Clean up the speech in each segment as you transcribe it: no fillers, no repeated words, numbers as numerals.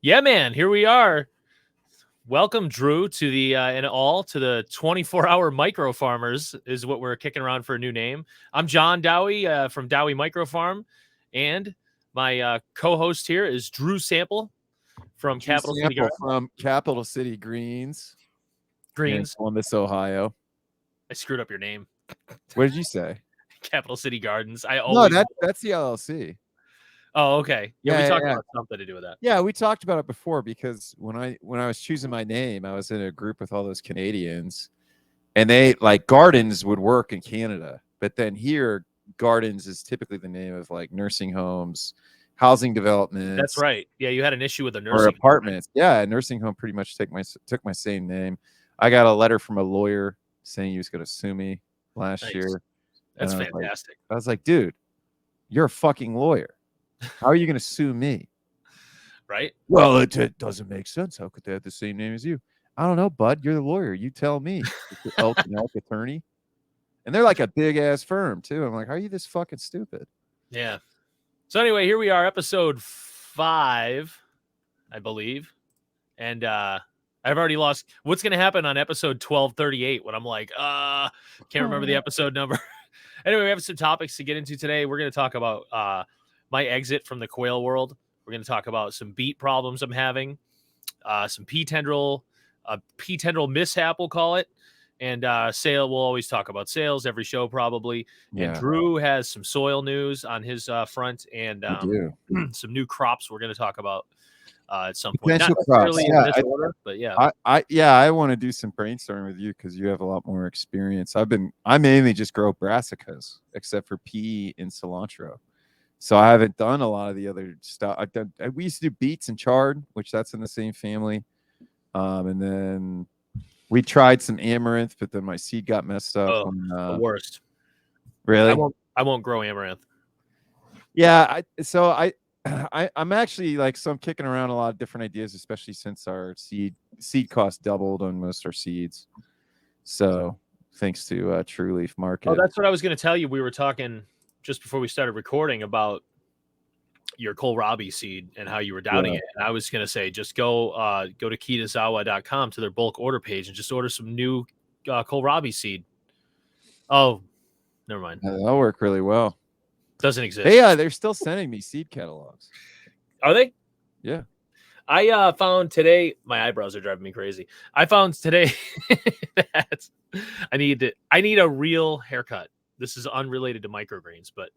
Yeah, man, here we are. Welcome, Drew, to the to the 24-hour micro farmers is what we're kicking around for a new name. I'm John Dowie from Dowie MicroFarm, and my co-host here is Drew Sample from Drew Capital City Sample Gardens. from Capital City Greens here in Greens. Columbus, Ohio. I screwed up your name. What did you say? Capital City Gardens. I No, always. that's the LLC. Oh, okay. Yeah, we Yeah, talked yeah. about something to do with that. Yeah, we talked about it before because when I was choosing my name, I was in a group with all those Canadians, and they like gardens would work in Canada, but then here gardens is typically the name of like nursing homes, housing developments. That's right. Yeah, you had an issue with a Or nursing home, right? apartments. Yeah, a nursing home pretty much took my same name. I got a letter from a lawyer saying he was going to sue me last Nice. year. That's And fantastic. I was like, dude, you're a fucking lawyer. How are you going to sue me? Right? Well, it doesn't make sense. How could they have the same name as you? I don't know, bud. You're the lawyer. You tell me. Elk and Elk attorney. And they're like a big ass firm too. I'm like, how are you this fucking stupid? Yeah. So anyway, here we are, episode 5, I believe. And I've already lost what's going to happen on episode 1238 when I'm like, can't remember the episode number. Anyway, we have some topics to get into today. We're going to talk about my exit from the quail world. We're going to talk about some beet problems I'm having, some pea tendril mishap, we'll call it. And sale, we'll always talk about sales every show probably. Yeah. And Drew has some soil news on his front and some new crops we're going to talk about at some point. Potential Not crops. necessarily in this order, but yeah. I want to do some brainstorming with you because you have a lot more experience. I mainly just grow brassicas, except for pea and cilantro. So I haven't done a lot of the other stuff. We used to do beets and chard, which that's in the same family. And then we tried some amaranth, but then my seed got messed up. Oh, the worst. Really? I won't grow amaranth. Yeah. I'm actually I'm kicking around a lot of different ideas, especially since our seed cost doubled on most our seeds. So thanks to True Leaf Market. Oh, that's what I was going to tell you. We were talking just before we started recording about your kohlrabi seed and how you were doubting it. And I was going to say, just go to kitazawa.com to their bulk order page and just order some new kohlrabi seed. Oh, never mind. That'll work really well. Doesn't exist. They're still sending me seed catalogs. Are they? Yeah. I found today, my eyebrows are driving me crazy. I found today that I need a real haircut. This is unrelated to microgreens, but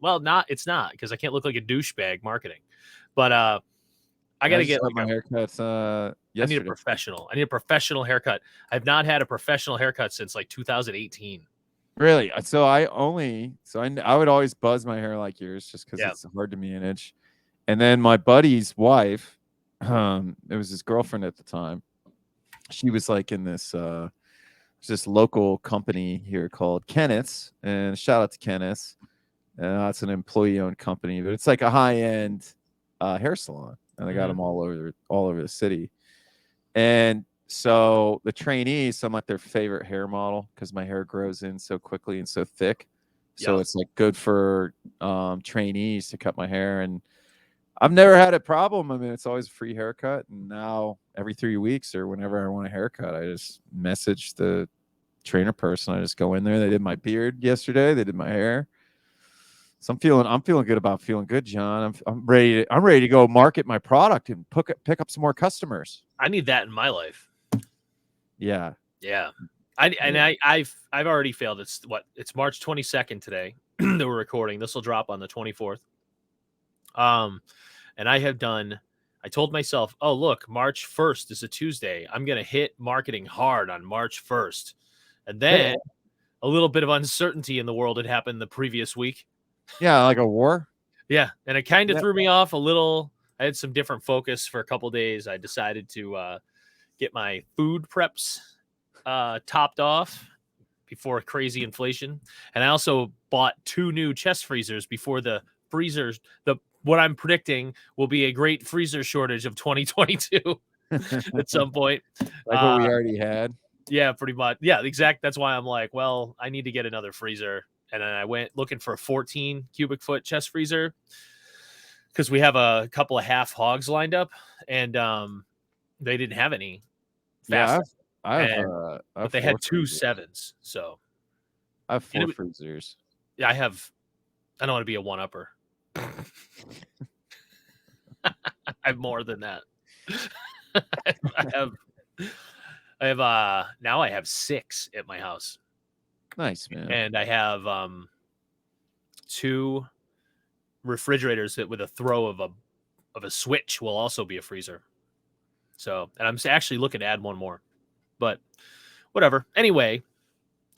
it's not because I can't look like a douchebag marketing. But I got to get my haircuts. I need a professional. I need a professional haircut. I've not had a professional haircut since like 2018. Really? So I would always buzz my hair like yours just because it's hard to manage. And then my buddy's wife, it was his girlfriend at the time. She was like in this local company here called Kenneth's, and shout out to Kenneth's. It's an employee-owned company, but it's like a high-end hair salon, and they got them all over the city. And so the trainees, I'm like their favorite hair model because my hair grows in so quickly and so thick. So it's like good for trainees to cut my hair. And I've never had a problem. I mean, it's always a free haircut. And now every 3 weeks or whenever I want a haircut, I just message the trainer person. I just go in there. They did my beard yesterday. They did my hair. So I'm feeling good about feeling good, John. I'm ready to go market my product and pick up some more customers. I need that in my life. Yeah. I've already failed. It's March 22nd today that we're recording. This will drop on the 24th. And I told myself, oh, look, March 1st is a Tuesday. I'm going to hit marketing hard on March 1st. And then a little bit of uncertainty in the world had happened the previous week. Yeah. Like a war. Yeah. And it kind of threw me off a little. I had some different focus for a couple of days. I decided to, get my food preps topped off before crazy inflation. And I also bought 2 new chest freezers before the freezers, what I'm predicting will be a great freezer shortage of 2022 at some point. Like what we already had. Yeah, pretty much. Yeah, exact. That's why I'm like, well, I need to get another freezer. And then I went looking for a 14 cubic foot chest freezer. because we have a couple of half hogs lined up, and they didn't have any fast. But they had 2 7s. So I have 4 freezers. Yeah, I don't want to be a one-upper. I have more than that. Now I have 6 at my house. Nice, man. And I have 2 refrigerators that with a throw of a switch will also be a freezer. So, and I'm actually looking to add one more. But whatever. Anyway,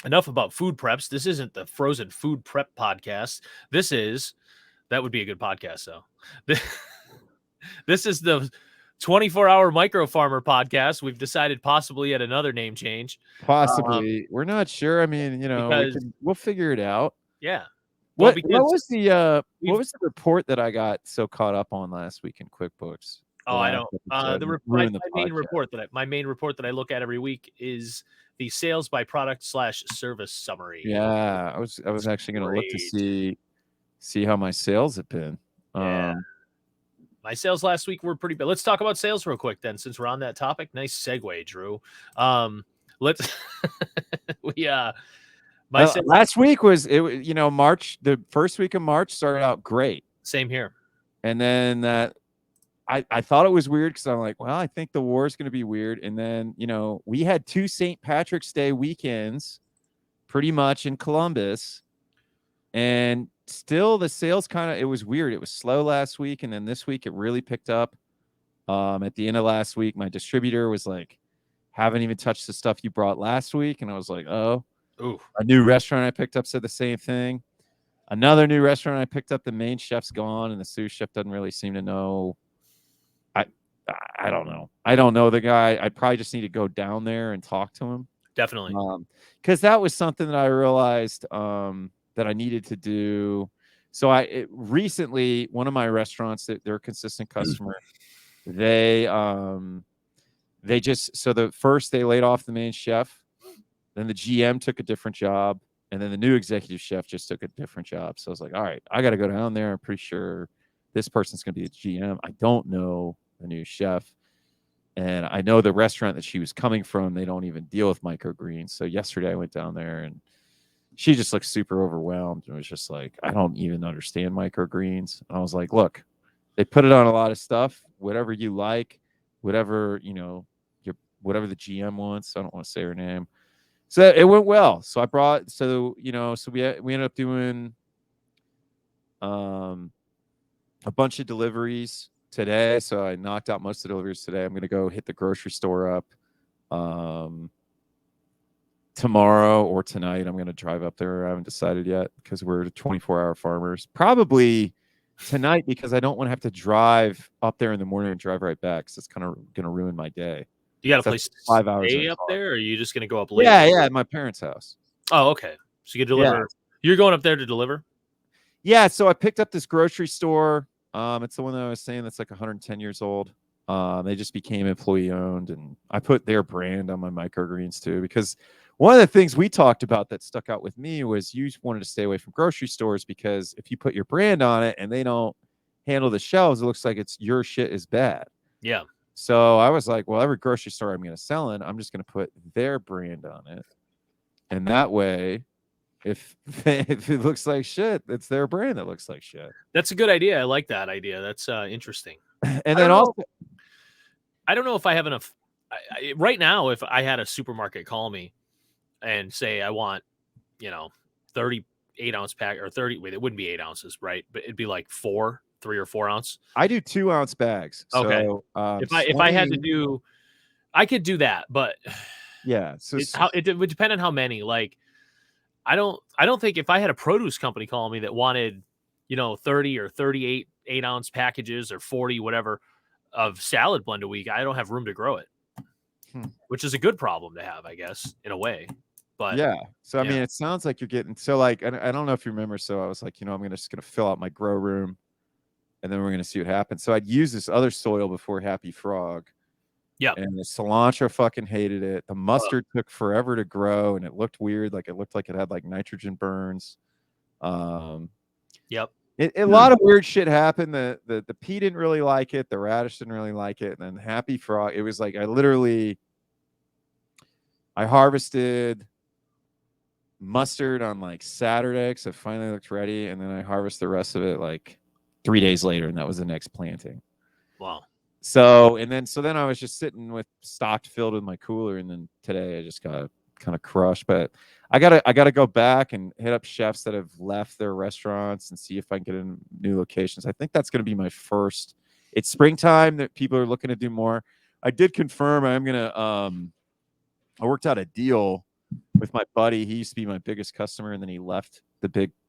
enough about food preps. This isn't the frozen food prep podcast. That would be a good podcast, though. This is the 24-hour micro farmer podcast. We've decided possibly yet another name change. Possibly. We're not sure. I mean, we'll figure it out. Yeah. What was the report that I got so caught up on last week in QuickBooks? I don't. My main report that I look at every week is the sales by product / service summary. Yeah, I was actually going to look to see how my sales have been. Yeah. My sales last week were pretty bad. Let's talk about sales real quick then, since we're on that topic. Nice segue, Drew. Let's last week was March. The first week of March started out great. Same here. And then I thought it was weird because I'm like, well, I think the war is going to be weird. And then, we had 2 St. Patrick's Day weekends pretty much in Columbus. And still the sales it was weird. It was slow last week. And then this week it really picked up. At the end of last week, my distributor was like, haven't even touched the stuff you brought last week. And I was like, oh. Ooh. A new restaurant I picked up said the same thing. Another new restaurant I picked up, the main chef's gone, and the sous chef doesn't really seem to know. I don't know. I don't know the guy. I probably just need to go down there and talk to him. Definitely. Because that was something that I realized that I needed to do. So recently, one of my restaurants, they're a consistent customer. They the first they laid off the main chef, then the GM took a different job, and then the new executive chef just took a different job. So I was like, all right, I got to go down there. I'm pretty sure this person's going to be the GM. I don't know the new chef. And I know the restaurant that she was coming from, they don't even deal with microgreens. So yesterday I went down there and she just looked super overwhelmed and was just like, I don't even understand microgreens. And I was like, look, they put it on a lot of stuff, whatever you like, whatever, whatever the GM wants. I don't want to say her name. So it went well. So we ended up doing a bunch of deliveries today. So I knocked out most of the deliveries today. I'm going to go hit the grocery store up tomorrow or tonight. I'm going to drive up there. I haven't decided yet because we're 24-hour farmers. Probably tonight because I don't want to have to drive up there in the morning and drive right back because it's kind of going to ruin my day. You got a place 5 hours stay up there, or are you just going to go up late? Yeah, at my parents' house. Oh, okay. So you can deliver. Yeah. You're going up there to deliver? Yeah, so I picked up this grocery store. It's the one that I was saying that's like 110 years old. They just became employee owned, and I put their brand on my microgreens too, because one of the things we talked about that stuck out with me was you wanted to stay away from grocery stores because if you put your brand on it and they don't handle the shelves, it looks like your shit is bad. Yeah. So I was like, well, every grocery store I'm going to sell in, I'm just going to put their brand on it. And that way, if it looks like shit, it's their brand that looks like shit. That's a good idea. I like that idea. That's interesting. And then also, I don't know if I have enough. Right now, if I had a supermarket call me and say, I want, 38 ounce pack or 30, wait, it wouldn't be 8 ounces, right? But it'd be like 3 or 4 ounce. I do 2 ounce bags. Okay. So, if I had to do, I could do that, but yeah, so it would depend on how many. Like, I don't think if I had a produce company calling me that wanted, 30 or 38 8-ounce packages or 40, whatever, of salad blend a week, I don't have room to grow it, which is a good problem to have, I guess, in a way. But yeah, so I mean, it sounds like you're getting I don't know if you remember. So I was like, I'm just gonna fill out my grow room, and then we're gonna see what happens. So I'd use this other soil before Happy Frog. Yeah, and the cilantro fucking hated it. The mustard took forever to grow, and it looked weird. Like it looked like it had like nitrogen burns. Yep. A lot of weird shit happened. The pea didn't really like it. The radish didn't really like it. And then Happy Frog, it was like I harvested mustard on like Saturday because it finally looked ready, and then I harvested the rest of it like 3 days later, and that was the next planting. Wow. So then I was just sitting with stocked filled in my cooler, and then today I just got kind of crushed. But I gotta go back and hit up chefs that have left their restaurants and see if I can get in new locations. I think that's gonna be my first. It's springtime that people are looking to do more. I did confirm I'm gonna I worked out a deal with my buddy. He used to be my biggest customer, and then he left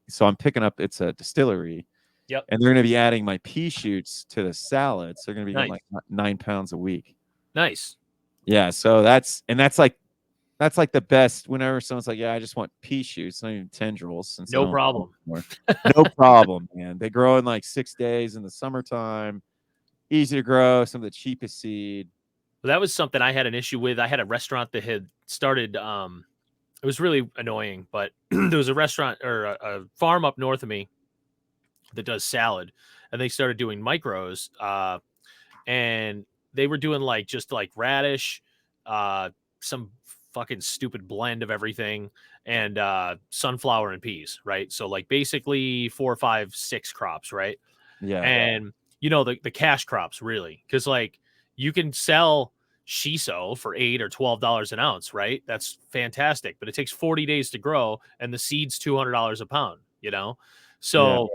so I'm picking up, it's a distillery. Yep. And they're going to be adding my pea shoots to the salads. They're going to be getting like 9 pounds a week. Nice. Yeah. So that's like the best. Whenever someone's like, yeah, I just want pea shoots, not even tendrils. Since No problem. No problem, man. They grow in like 6 days in the summertime. Easy to grow. Some of the cheapest seed. Well, that was something I had an issue with. I had a restaurant that had started, it was really annoying, but there was a restaurant or a farm up north of me that does salad, and they started doing micros, and they were doing like just like radish, some fucking stupid blend of everything, and sunflower and peas, right? So like basically 4, 5, 6 crops, right? Yeah. And the cash crops, really, because like you can sell shiso for $8 or $12 an ounce, right? That's fantastic, but it takes 40 days to grow, and the seed's $200 a pound, so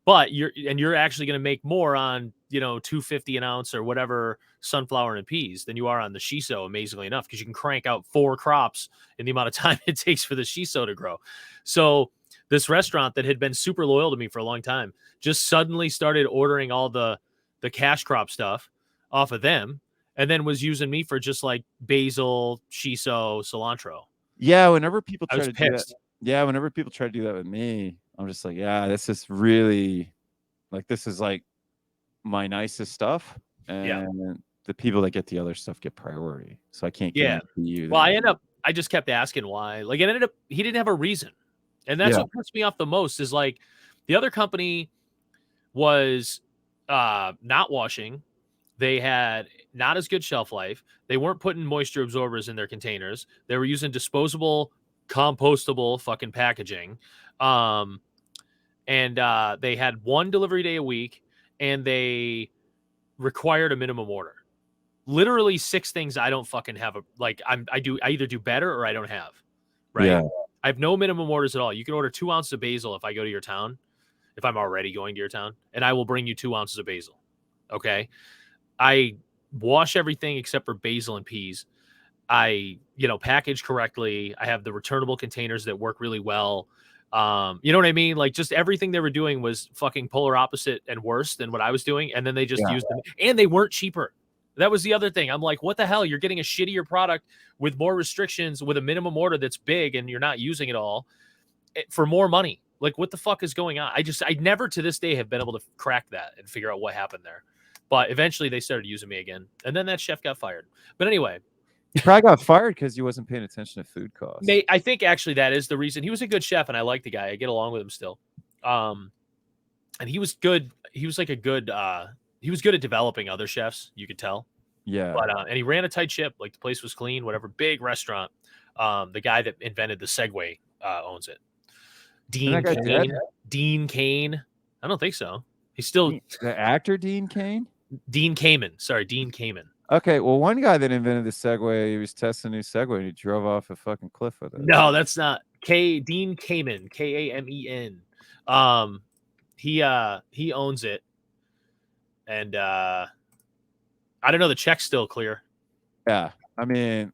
but you're actually going to make more on $2.50 an ounce or whatever sunflower and peas than you are on the shiso, amazingly enough, because you can crank out 4 crops in the amount of time it takes for the shiso to grow. So this restaurant that had been super loyal to me for a long time just suddenly started ordering all the cash crop stuff off of them, and then was using me for just like basil, shiso, cilantro. Yeah, whenever people try I was to pissed. do that. Yeah, whenever people try to do that with me, I'm just like, yeah, this is really this is like my nicest stuff, and the people that get the other stuff get priority. So I can't guarantee you. Well, I just kept asking why. Like, it ended up he didn't have a reason, and that's what pissed me off the most. Is like the other company was not washing. They had not as good shelf life. They weren't putting moisture absorbers in their containers. They were using disposable, compostable fucking packaging. And they had 1 delivery day a week, and they required a minimum order. Literally 6 things I don't fucking have. I either do better or I don't have. Right. Yeah. I have no minimum orders at all. You can order 2 ounces of basil if I go to your town, if I'm already going to your town, and I will bring you 2 ounces of basil. Okay. I wash everything except for basil and peas. I, package correctly. I have the returnable containers that work really well. You know what I mean? Like, just everything they were doing was fucking polar opposite and worse than what I was doing. And then they just used them, and they weren't cheaper. That was the other thing. I'm like, what the hell? You're getting a shittier product with more restrictions, with a minimum order that's big, and you're not using it all for more money. Like, what the fuck is going on? I never to this day have been able to crack that and figure out what happened there. But eventually they started using me again. And then that chef got fired. But anyway. He probably got fired because he wasn't paying attention to food costs. I think actually that is the reason. He was a good chef, and I like the guy. I get along with him still. And he was good. He was like he was good at developing other chefs, you could tell. Yeah. But and he ran a tight ship. Like, the place was clean, whatever. Big restaurant. The guy that invented the Segway owns it. Dean Cain. Dean Cain. I don't think so. He's still the actor Dean Cain? Dean Kamen. Sorry, Dean Kamen. Okay, well, one guy that invented the Segway, he was testing a new Segway, and he drove off a fucking cliff with it. No, that's not Dean Kamen. Kamen. He owns it, and I don't know. The check's still clear. Yeah, I mean,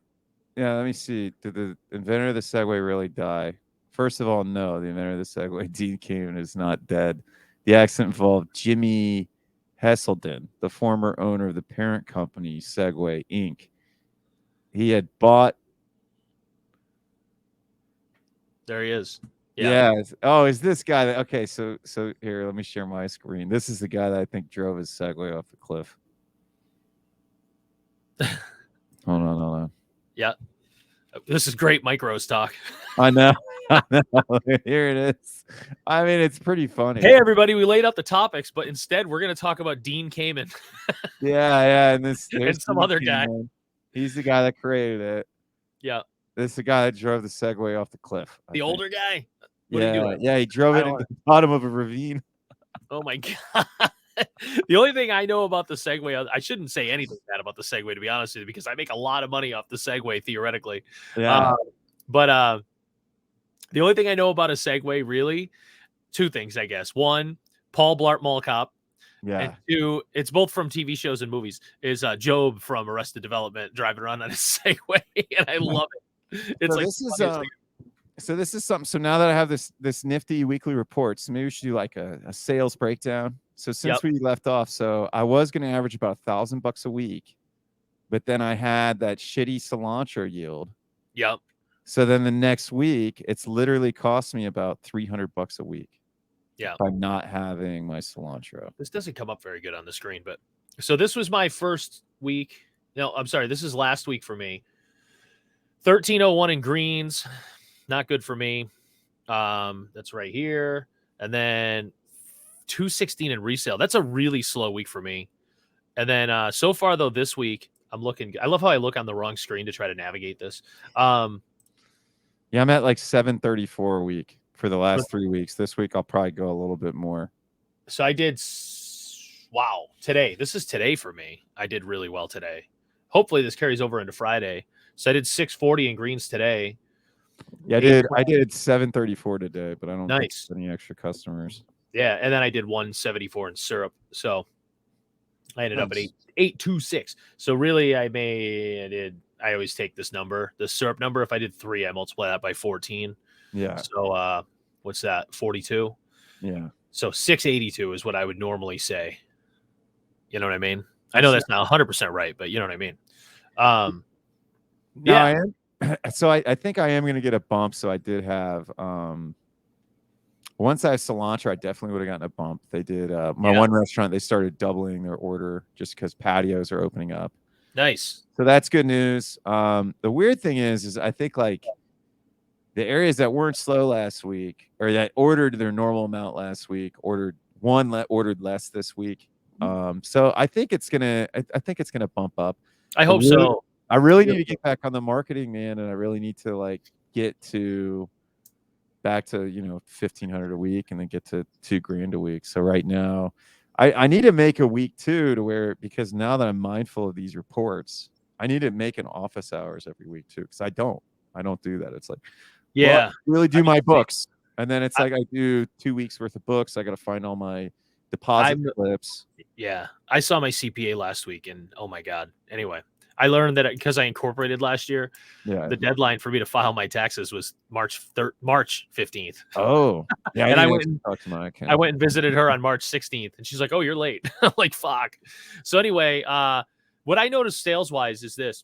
let me see. Did the inventor of the Segway really die? First of all, no. The inventor of the Segway, Dean Kamen, is not dead. The accident involved Jimmy Hesselden, the former owner of the parent company, Segway Inc. He had bought. There he is. Yeah. Oh, is this guy that? Okay, so here, let me share my screen. This is the guy that I think drove his Segway off the cliff. Hold on. Yeah. This is great micros talk. I know. Here it is. I mean, it's pretty funny. Hey, everybody, we laid out the topics, but instead we're going to talk about Dean Kamen. Yeah. And there's and some Dean other guy. Kamen. He's the guy that created it. Yeah. This is the guy that drove the Segway off the cliff. The older guy? What did he do? Yeah, he drove it into the bottom of a ravine. Oh, my God. The only thing I know about the Segway, I shouldn't say anything bad about the Segway, to be honest with you, because I make a lot of money off the Segway, theoretically. Yeah. But the only thing I know about a Segway, really, two things, I guess. One, Paul Blart Mall Cop. Yeah. And two, it's both from TV shows and movies, is Job from Arrested Development driving around on a Segway, and I love it. It's so this is something. So now that I have this nifty weekly report, so maybe we should do like a sales breakdown. So since we left off, so I was going to average about $1,000 a week, but then I had that shitty cilantro yield. Yep. So then the next week, it's literally cost me about $300 a week. Yeah. By not having my cilantro. This doesn't come up very good on the screen, but so this was my first week. No, I'm sorry. This is last week for me. 1301 in greens. Not good for me. That's right here. And then 216 in resale. That's a really slow week for me. And then so far, though, this week, I'm looking. I love how I look on the wrong screen to try to navigate this. Yeah, I'm at like 734 a week for the last 3 weeks. This week, I'll probably go a little bit more. So I did. Wow. Today. This is today for me. I did really well today. Hopefully this carries over into Friday. So I did 640 in greens today. Yeah, I did 734 today, but I don't think any extra customers. Yeah, and then I did 174 in syrup. So I ended up at 826. So really I always take this number, the syrup number. If I did 3, I multiply that by 14. Yeah. So what's that? 42. Yeah. So 682 is what I would normally say. You know what I mean? I know that's not 100% right, but you know what I mean? Yeah. I am. So I think I am going to get a bump. So I did have, once I have cilantro, I definitely would have gotten a bump. They did, my one restaurant, they started doubling their order just because patios are opening up. Nice. So that's good news. The weird thing is I think like the areas that weren't slow last week or that ordered their normal amount last week ordered less this week. So I think it's gonna bump up. I hope so. I really need to get back on the marketing, man, and I really need to like get back to 1,500 a week and then get to $2,000 a week. So right now, I need to make a week too because now that I'm mindful of these reports, I need to make an office hours every week too because I don't do that. It's like I really do my books, and then it's like I do 2 weeks worth of books. I got to find all my deposit slips. Yeah, I saw my CPA last week, and oh my god. Anyway, I learned that because I incorporated last year, the deadline for me to file my taxes was March 15th. Oh, yeah. And I went and visited her on March 16th, and she's like, "Oh, you're late." I'm like, "Fuck." So anyway, what I noticed sales wise is this: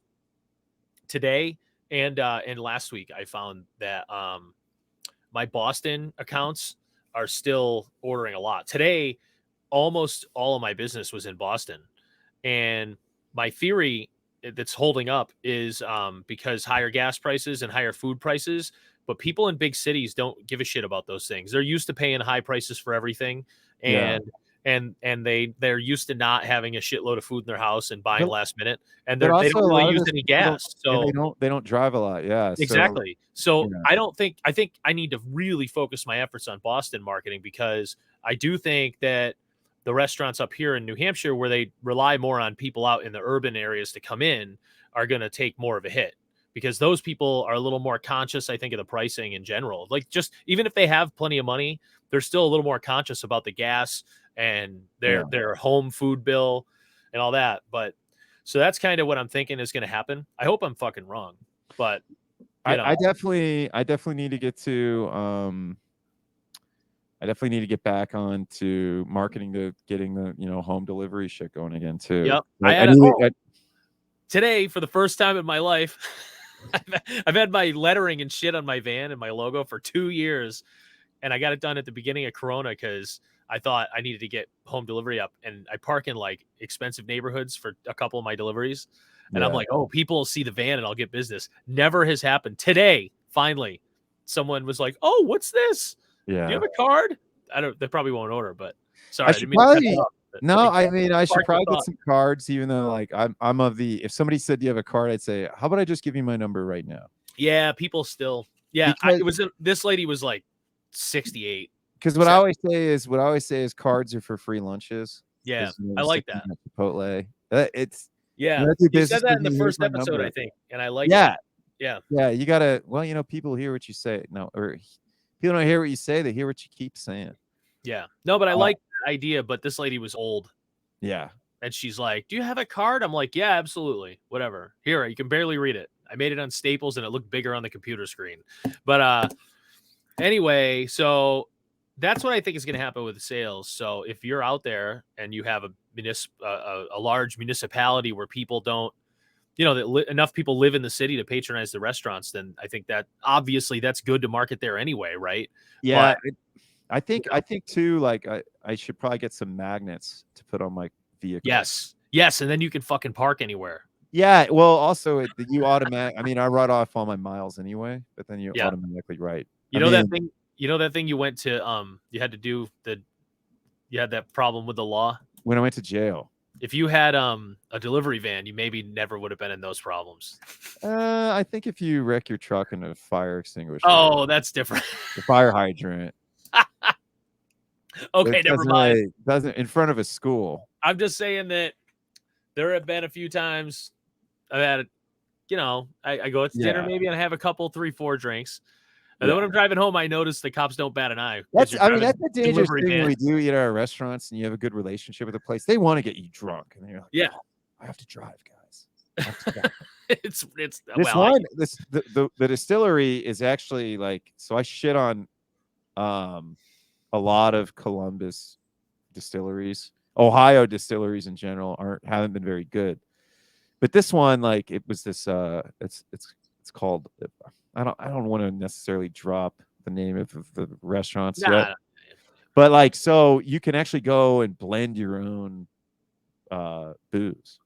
today and last week, I found that my Boston accounts are still ordering a lot. Today, almost all of my business was in Boston, and my theory that's holding up is because higher gas prices and higher food prices, but people in big cities don't give a shit about those things. They're used to paying high prices for everything, and they're used to not having a shitload of food in their house and buying last minute, and they don't really use any gas. So they don't drive a lot. Yeah, exactly. So I think I need to really focus my efforts on Boston marketing because I do think that the restaurants up here in New Hampshire where they rely more on people out in the urban areas to come in are going to take more of a hit because those people are a little more conscious, I think, of the pricing in general. Like just even if they have plenty of money, they're still a little more conscious about the gas and their home food bill and all that. But so that's kind of what I'm thinking is going to happen. I hope I'm fucking wrong, but I definitely need to get to I definitely need to get back on to marketing to getting the home delivery shit going again too. Yep. Today, for the first time in my life, I've had my lettering and shit on my van and my logo for 2 years, and I got it done at the beginning of Corona because I thought I needed to get home delivery up, and I park in like expensive neighborhoods for a couple of my deliveries, and I'm like, oh, people will see the van and I'll get business. Never has happened. Today, finally, someone was like, "Oh, what's this? Do you Yeah. have a card?" They probably won't order, but sorry, I I should didn't mean to cut probably that off, but, no, like, I mean I should sparked the probably get thought. some cards, even though like I'm of the if somebody said, "Do you have a card?" I'd say, "How about I just give you my number right now?" Yeah, people still. Yeah, Because this lady was like 68. what I 70. always say is cards are for free lunches. Yeah, Because you know, I you stick like them that. at Chipotle. It's Yeah, when I do you said business that with in the you, here's first my episode, I number. think, and I like Yeah, that. Yeah, yeah. You gotta. Well, you know, people hear what you say. No, or people don't hear what you say. They hear what you keep saying. yeah. No, but I Uh, like that idea. But this lady was old, yeah. and she's like, "Do you have a card?" I'm like, "Yeah, absolutely. Whatever. Here, you can barely read it. I made it on Staples, and it looked bigger on the computer screen." But anyway, so that's what I think is going to happen with the sales. So if you're out there and you have a large municipality where people don't, that enough people live in the city to patronize the restaurants, then I think that obviously that's good to market there anyway, right? Yeah. But I think too. Like I should probably get some magnets to put on my vehicle. yes, and then you can fucking park anywhere. Yeah. Well, also you automatic. I mean, I write off all my miles anyway, but then you Yeah, automatically write. you I know that mean, thing. You know that thing you went to. You had to do you had that problem with the law. when I went to jail. If you had a delivery van, you maybe never would have been in those problems. I think if you wreck your truck in a fire extinguisher, Oh, that's different. the fire hydrant, Okay, it never mind. doesn't in front of a school. I'm just saying that there have been a few times I've had, I go out to dinner Yeah. maybe and I have a couple, 3, 4 drinks. And then Yeah. when I'm driving home, I notice the cops don't bat an eye. That's You're I mean, driving that's a dangerous delivery thing when van. we do eat at our restaurants and you have a good relationship with the place. They want to get you drunk. And you're like, Yeah. "Oh, I have to drive, guys. I have to drive." it's This well, one, the distillery is actually like so I shit on a lot of Columbus distilleries. Ohio distilleries in general haven't been very good. But this one, like it was this it's called I don't want to necessarily drop the name of the restaurants yet. nah, But like so you can actually go and blend your own booze.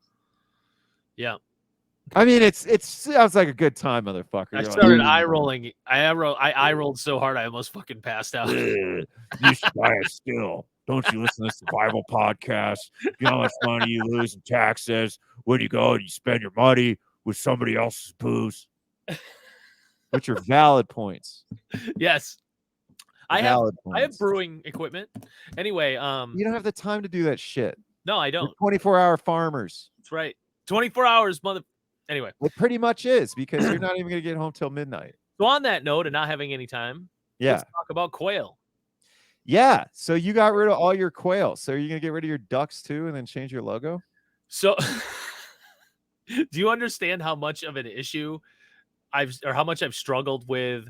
yeah. I mean it sounds like a good time, motherfucker. I You're started like, eye rolling. I eye rolled so hard I almost fucking passed out. "Ugh, you should buy a still. Don't you listen to survival podcasts? You know how much money you lose in taxes when you go and you spend your money with somebody else's booze? Which are valid points. Yes. I have Valid points. brewing equipment. Anyway, You don't have the time to do that shit. no, I We're don't. 24-hour farmers. That's right. 24 hours, mother. Anyway, It pretty much is because you're not even going to get home till midnight. so on that note, and not having any time, Yeah. let's talk about quail. Yeah. So you got rid of all your quail. So are you going to get rid of your ducks too and then change your logo? So, do you understand how much of an issue how much I've struggled with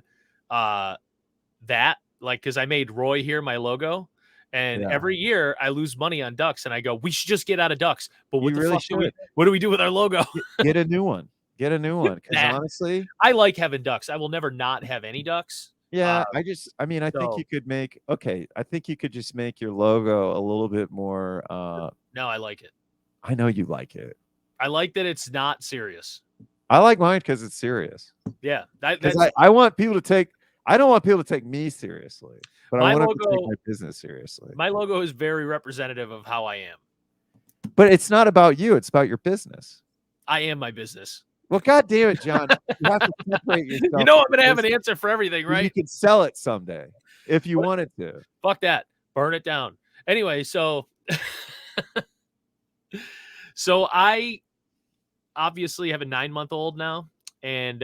that? Like, because I made Roy here my logo, and Yeah. every year I lose money on ducks, and I go, we should just get out of ducks. But what You the really fuck should. what do we do with our logo? Get a new one. Get a new one. Because Nah. honestly, I like having ducks. I will never not have any ducks. yeah, I think so- you could I think you could just make your logo a little bit more No, I like it. I know you like it. I like that it's not serious. I like mine because it's serious. Yeah, Because I want people to take I don't want people to take me seriously, but I My want them to take logo- my business seriously. my logo is very representative of how I am. But it's not about you, it's about your business. I am my business. Well, God damn it, John. You have to separate yourself. You know I'm from gonna have an business. answer for everything, You right? can sell it someday if you wanted to. Fuck that. Burn it down. Anyway, so so I obviously have a 9-month-old now, and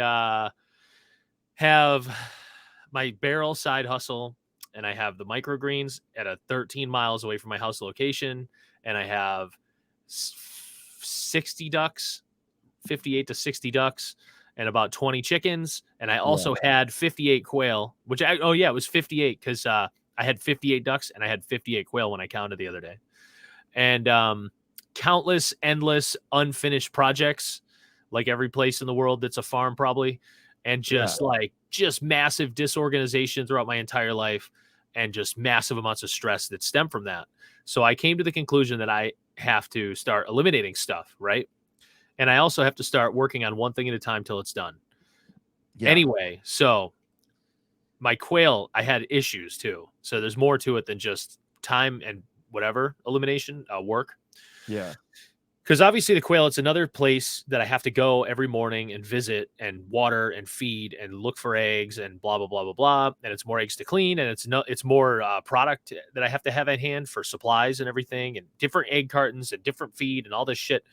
have my barrel side hustle, and I have the microgreens at a 13 miles away from my house location, and I have 60 ducks, 58 to 60 ducks, and about 20 chickens, and I also had 58 quail, which it was 58 because I had 58 ducks and I had 58 quail when I counted the other day, and countless, endless, unfinished projects, like every place in the world that's a farm probably, and just massive disorganization throughout my entire life, and just massive amounts of stress that stem from that. So I came to the conclusion that I have to start eliminating stuff, right? And I also have to start working on one thing at a time till it's done. Yeah. Anyway, so my quail, I had issues too. So there's more to it than just time and whatever elimination work. Yeah. Because obviously the quail, it's another place that I have to go every morning and visit and water and feed and look for eggs and blah, blah, blah, blah, blah. And it's more eggs to clean. And it's more product that I have to have at hand for supplies and everything and different egg cartons and different feed and all this shit.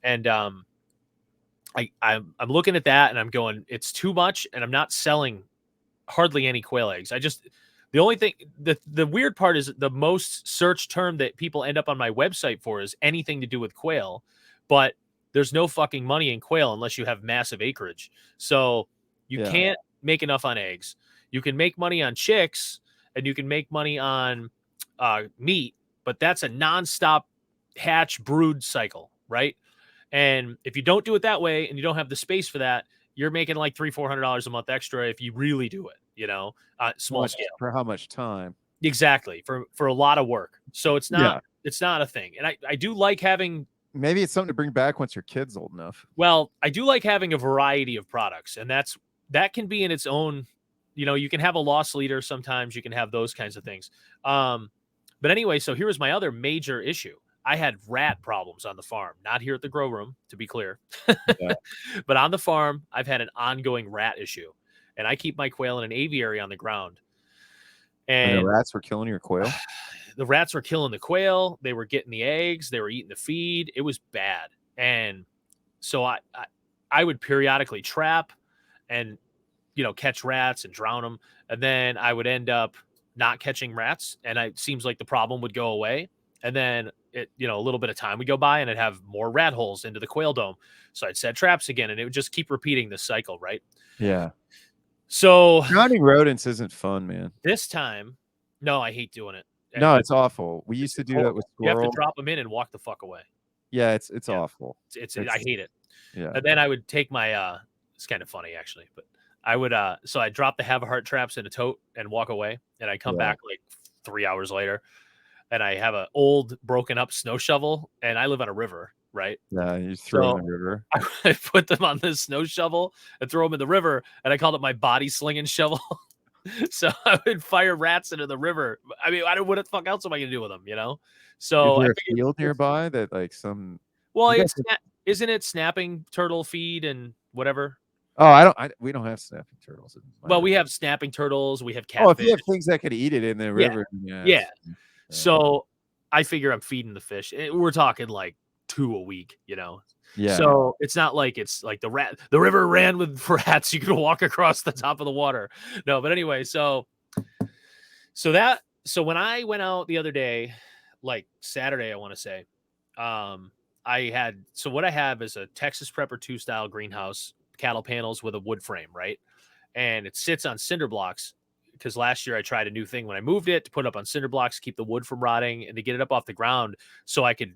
And I'm looking at that and I'm going, it's too much. And I'm not selling hardly any quail eggs. The only thing, the weird part is the most search term that people end up on my website for is anything to do with quail, but there's no fucking money in quail unless you have massive acreage. So you can't make enough on eggs. You can make money on chicks and you can make money on meat, but that's a nonstop hatch brood cycle, right? And if you don't do it that way and you don't have the space for that, you're making like $300-400 a month extra if you really do it, small scale. For how much time? Exactly. For a lot of work. So it's not a thing. And I do like having, maybe it's something to bring back once your kid's old enough. Well, I do like having a variety of products, and that can be in its own, you can have a loss leader sometimes, you can have those kinds of things. But anyway, so here was my other major issue. I had rat problems on the farm, not here at the grow room, to be clear. But on the farm, I've had an ongoing rat issue. And I keep my quail in an aviary on the ground. And the rats were killing your quail? The rats were killing the quail. They were getting the eggs. They were eating the feed. It was bad. And so I would periodically trap and, catch rats and drown them. And then I would end up not catching rats. And it seems like the problem would go away. And then a little bit of time would go by and I'd have more rat holes into the quail dome. So I'd set traps again and it would just keep repeating this cycle, right? Yeah. So drowning rodents isn't fun, man. This time, no, I hate doing it. No, it's awful. We used to do that with squirrels. You have to drop them in and walk the fuck away. Yeah, it's awful. I hate it. Yeah. And then I would take my it's kind of funny actually, but I would so I drop the have a heart traps in a tote and walk away, and I come back like 3 hours later, and I have an old broken up snow shovel, and I live on a river, right? Yeah, you throw them in the river. I put them on this snow shovel and throw them in the river, and I called it my body slinging shovel. So I would fire rats into the river. I mean, what the fuck else am I gonna do with them? So is there a field nearby that like some? Well, isn't it snapping turtle feed and whatever? Oh, we don't have snapping turtles. Well, we have snapping turtles. We have catfish. Oh, if you have things that could eat it in the river, yeah. So I figure I'm feeding the fish. We're talking like 2 a week, Yeah. So it's not like it's like the river ran with rats. You could walk across the top of the water. No, but anyway, so when I went out the other day, like Saturday, I want to say, what I have is a Texas Prepper 2 style greenhouse, cattle panels with a wood frame, right? And it sits on cinder blocks because last year I tried a new thing when I moved it to put it up on cinder blocks to keep the wood from rotting and to get it up off the ground so I could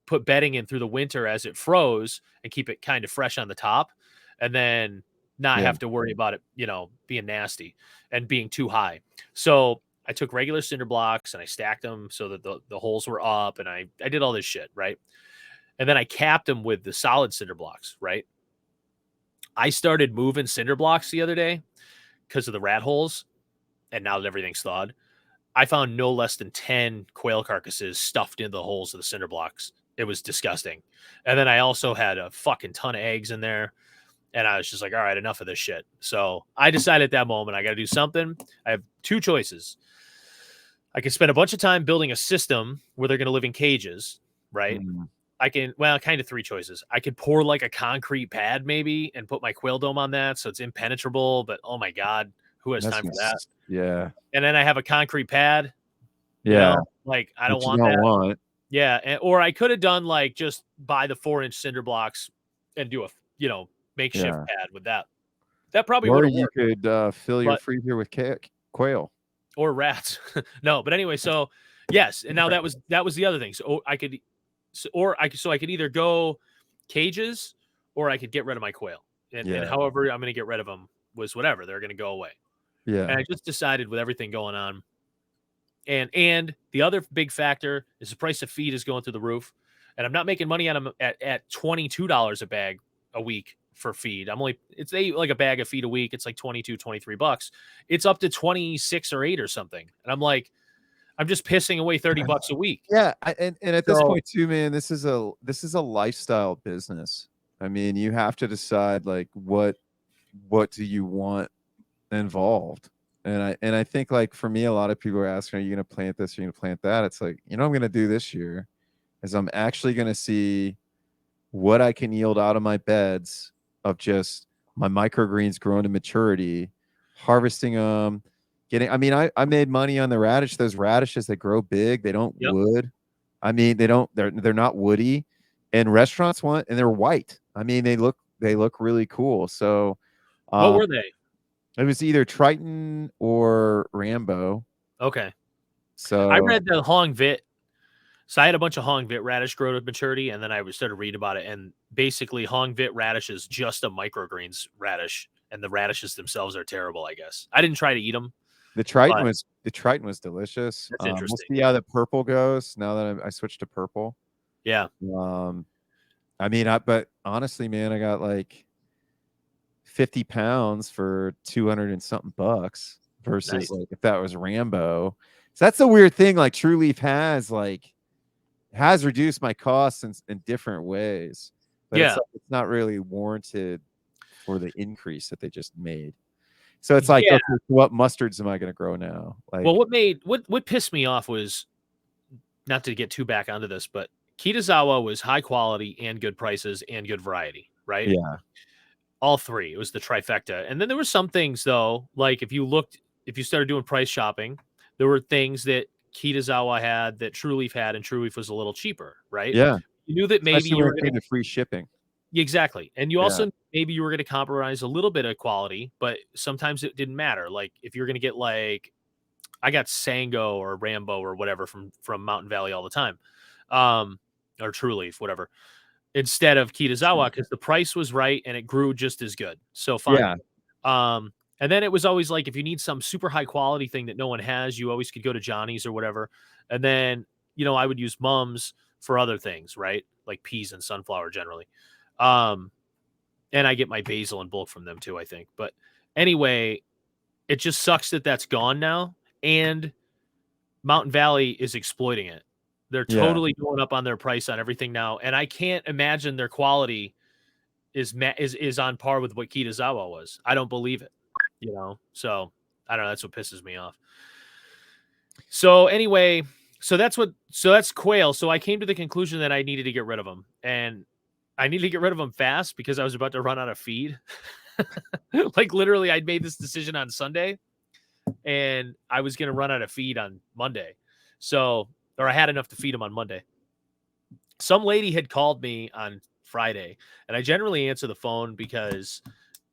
put bedding in through the winter as it froze and keep it kind of fresh on the top and then not have to worry about it, being nasty and being too high. So I took regular cinder blocks and I stacked them so that the holes were up and I did all this shit, right? And then I capped them with the solid cinder blocks, right? I started moving cinder blocks the other day because of the rat holes. And now that everything's thawed, I found no less than 10 quail carcasses stuffed into the holes of the cinder blocks. It was disgusting. And then I also had a fucking ton of eggs in there. And I was just like, all right, enough of this shit. So I decided at that moment, I got to do something. I have 2 choices. I can spend a bunch of time building a system where they're going to live in cages, right? I can, kind of 3 choices. I could pour like a concrete pad maybe and put my quail dome on that so it's impenetrable. But oh my God, who has time for that? Yeah. And then I have a concrete pad. Yeah. I don't want that. Yeah. Or I could have done like just buy the 4-inch cinder blocks and do a, makeshift pad with that. That probably would have worked. Or you could fill your freezer with quail. Or rats. No, but anyway, so yes. And now that was the other thing. So I could either go cages or I could get rid of my quail. And however I'm going to get rid of them was whatever. They're going to go away. Yeah. And I just decided with everything going on. And the other big factor is the price of feed is going through the roof. And I'm not making money on them at $22 a bag a week for feed. They eat like a bag of feed a week. It's like $22-$23. It's up to 26 or 8 or something. And I'm like, I'm just pissing away $30 a week. Yeah, and at this point too, man, this is a lifestyle business. I mean, you have to decide like what do you want involved. And I think like for me, a lot of people are asking, are you going to plant this? Are you going to plant that? It's like, I'm going to do this year is I'm actually going to see what I can yield out of my beds of just my microgreens growing to maturity, harvesting them, I made money on the radish. Those radishes, they grow big. They don't wood. I mean, they're not woody, and restaurants want, and they're white. I mean, they look really cool. So, what were they? It was either Triton or Rambo. Okay. So I read the Hong Vit. So I had a bunch of Hong Vit radish grow to maturity, and then I started reading about it. And basically, Hong Vit radish is just a microgreens radish, and the radishes themselves are terrible, I guess. I didn't try to eat them. The Triton was delicious. That's interesting. We'll see how the purple goes now that I switched to purple. Yeah. But honestly, man, I got like 50 pounds for 200 and something bucks versus like if that was Rambo. So that's a weird thing. Like True Leaf has reduced my costs in different ways, but it's not really warranted for the increase that they just made. So it's like, okay, what mustards am I going to grow now? Like, well, what pissed me off was, not to get too back onto this, but Kitazawa was high quality and good prices and good variety, right? Yeah. All three. It was the trifecta. And then there were some things though, like if you started doing price shopping, there were things that Kitazawa had that True Leaf had, and True Leaf was a little cheaper, right? Yeah. You knew that maybe you were going to free shipping. Exactly. And you also maybe you were going to compromise a little bit of quality, but sometimes it didn't matter. Like if you're going to get like, I got Sango or Rambo or whatever from Mountain Valley all the time, or True Leaf, whatever, instead of Kitazawa, because the price was right and it grew just as good. So fine. Yeah. And then it was always like, if you need some super high quality thing that no one has, you always could go to Johnny's or whatever. And then, I would use Mums for other things, right? Like peas and sunflower generally. And I get my basil in bulk from them too, I think. But anyway, it just sucks that that's gone now. And Mountain Valley is exploiting it. They're totally going up on their price on everything now. And I can't imagine their quality is on par with what Kitazawa was. I don't believe it, So I don't know. That's what pisses me off. So anyway, so that's Quail. So I came to the conclusion that I needed to get rid of them, and I needed to get rid of them fast because I was about to run out of feed. Like literally, I'd made this decision on Sunday, and I was going to run out of feed on Monday. Or I had enough to feed them on Monday. Some lady had called me on Friday, and I generally answer the phone because